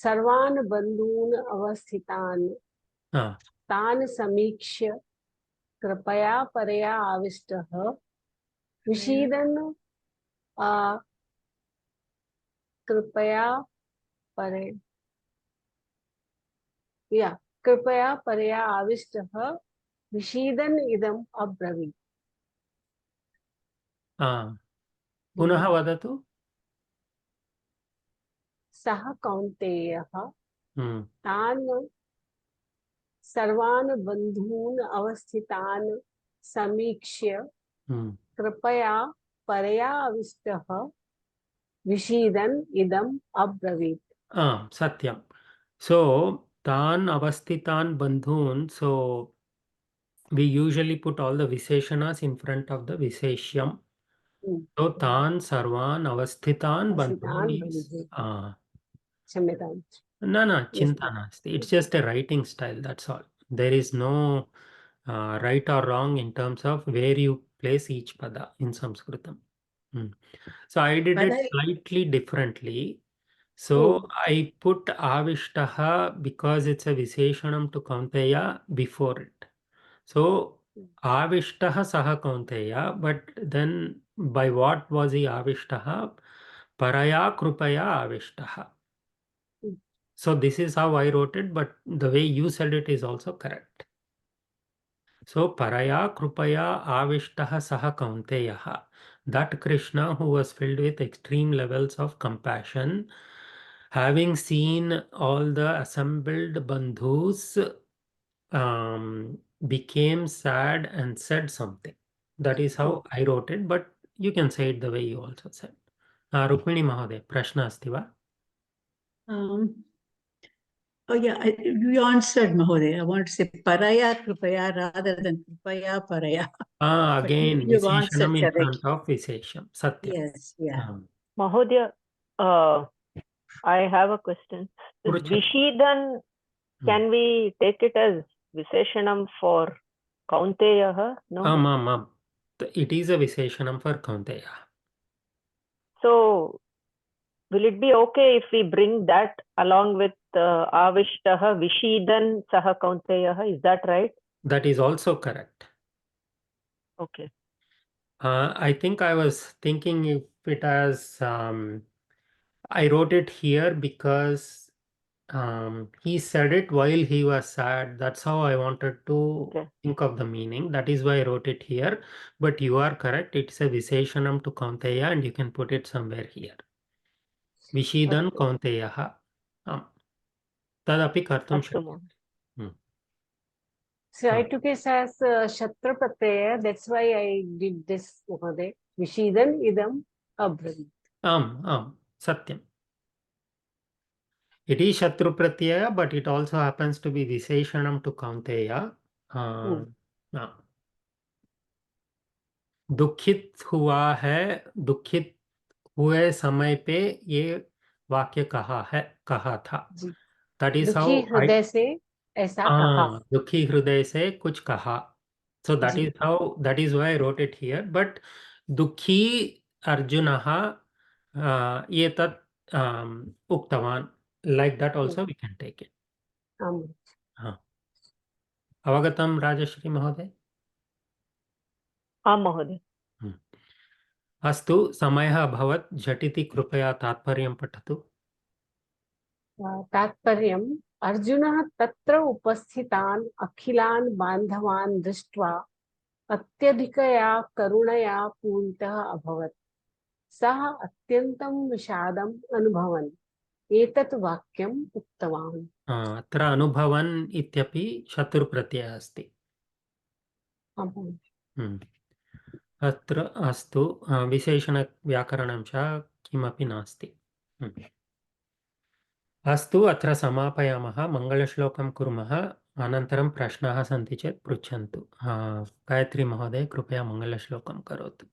सर्वान् बन्धून् अवस्थितान् Ah, तान् समीक्ष्य कृपया परया आविष्टः विषीदन् कृपया परे कृपया परया आविष्टः विषीदन् इदम् अब्रवीत्. पुनः वदतु. सः कौन्तेयः तान् सर्वान् बन्धून् अवस्थितान् समीक्ष्य कृपया परया आविष्टः विषीदन् इदम् अब्रवीत्. Satyam. So, tan avasthitan bandhun. So, we usually put all the Visheshanas in front of the Visheshyam. So, tan sarvan avasthitan bandhun is. क्षम्यताम्. No, chinta nasti. It's just a writing style. That's all. There is no right or wrong in terms of where you place each pada in Sanskritam. So I did it slightly differently. So I put avishtaha because it's a Visheshanam to Kaunteya before it. So avishtaha saha Kaunteya, but then by what was he avishtaha? Paraya krupaya avishtaha. So this is how I wrote it, but the way you said it is also correct. So paraya krupaya avishtaha saha kaunteyaha. That Krishna who was filled with extreme levels of compassion, having seen all the assembled bandhus, became sad and said something. That is how I wrote it, but you can say it the way you also said. Rukmini Mahoday, prashna asti va? Oh yeah, you answered, Mahodaya. I want to say paraya kripaya rather than kripaya paraya. Again, You've answered Visheshanam in front correctly. of Vishesham. Satyam. Yes, yeah. Mahodaya, I have a question. This Purucha. Vishidan, can we take it as Visheshanam for Kaunteyaha? No? It is a Visheshanam for Kaunteya. So, will it be okay if we bring that along with Avishtaha, Vishidan, Saha Kaunteyaha? Is that right? That is also correct. Okay. I think I was thinking if it has, I wrote it here because he said it while he was sad. That's how I wanted to think of the meaning. That is why I wrote it here. But you are correct. It's a Visheshanam to Kaunteya and you can put it somewhere here. Vishidan Kaunteyaha. Tadapi kartum shakyate. So I took it as Shatra Pratyaya. That's why I did this. Vishidan idam abravit. Satyam. It is Shatru Pratyaya, but it also happens to be Visheshanam to Kaunteya. दुखित हुआ है, दुखित हुए समय pay ये वाक्य कहा था. That is how दुखी हृदय से ऐसा कहा. दुखी हृदय से कुछ कहा. So that is how, that is why I wrote it here. But dukhi arjunaha etat uktavan. Like that also we can take it. Avagatam Rajashri Mahoday? Mahoday. अस्तु समयः अभवत् झटिति कृपया तात्पर्यं पठतु. तात्पर्यम् अर्जुनः तत्र उपस्थितान् अखिलान् बान्धवान् दृष्ट्वा अत्यधिकया करुणया पूरितः अभवत्. सः अत्यन्तं विषादम् अनुभवन् एतत् वाक्यम् उक्तवान्. अत्र अनुभवन् इत्यपि शत्रुप्रत्ययः अस्ति. अत्र अस्तु विशेषणव्याकरणंश किमपि नास्ति. अस्तु अत्र समापयामः मङ्गलश्लोकं कुर्मः अनन्तरं प्रश्नाः सन्ति चेत् पृच्छन्तु गायत्री महोदय कृपया मङ्गलश्लोकं करोतु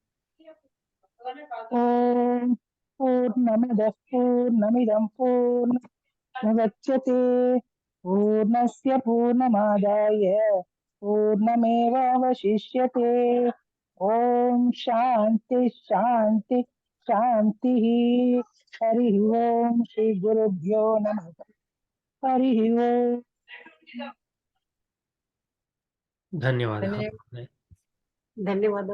ॐ पूर्णमदः पूर्णमिदं पूर्णमुदच्यते पूर्णस्य पूर्णमादाय पूर्णमेवावशिष्यते ॐ शान्ति शान्ति शान्तिः हरिः ओम श्री गुरुभ्यो नमः हरिः ओम धन्यवादः महोदय धन्यवादः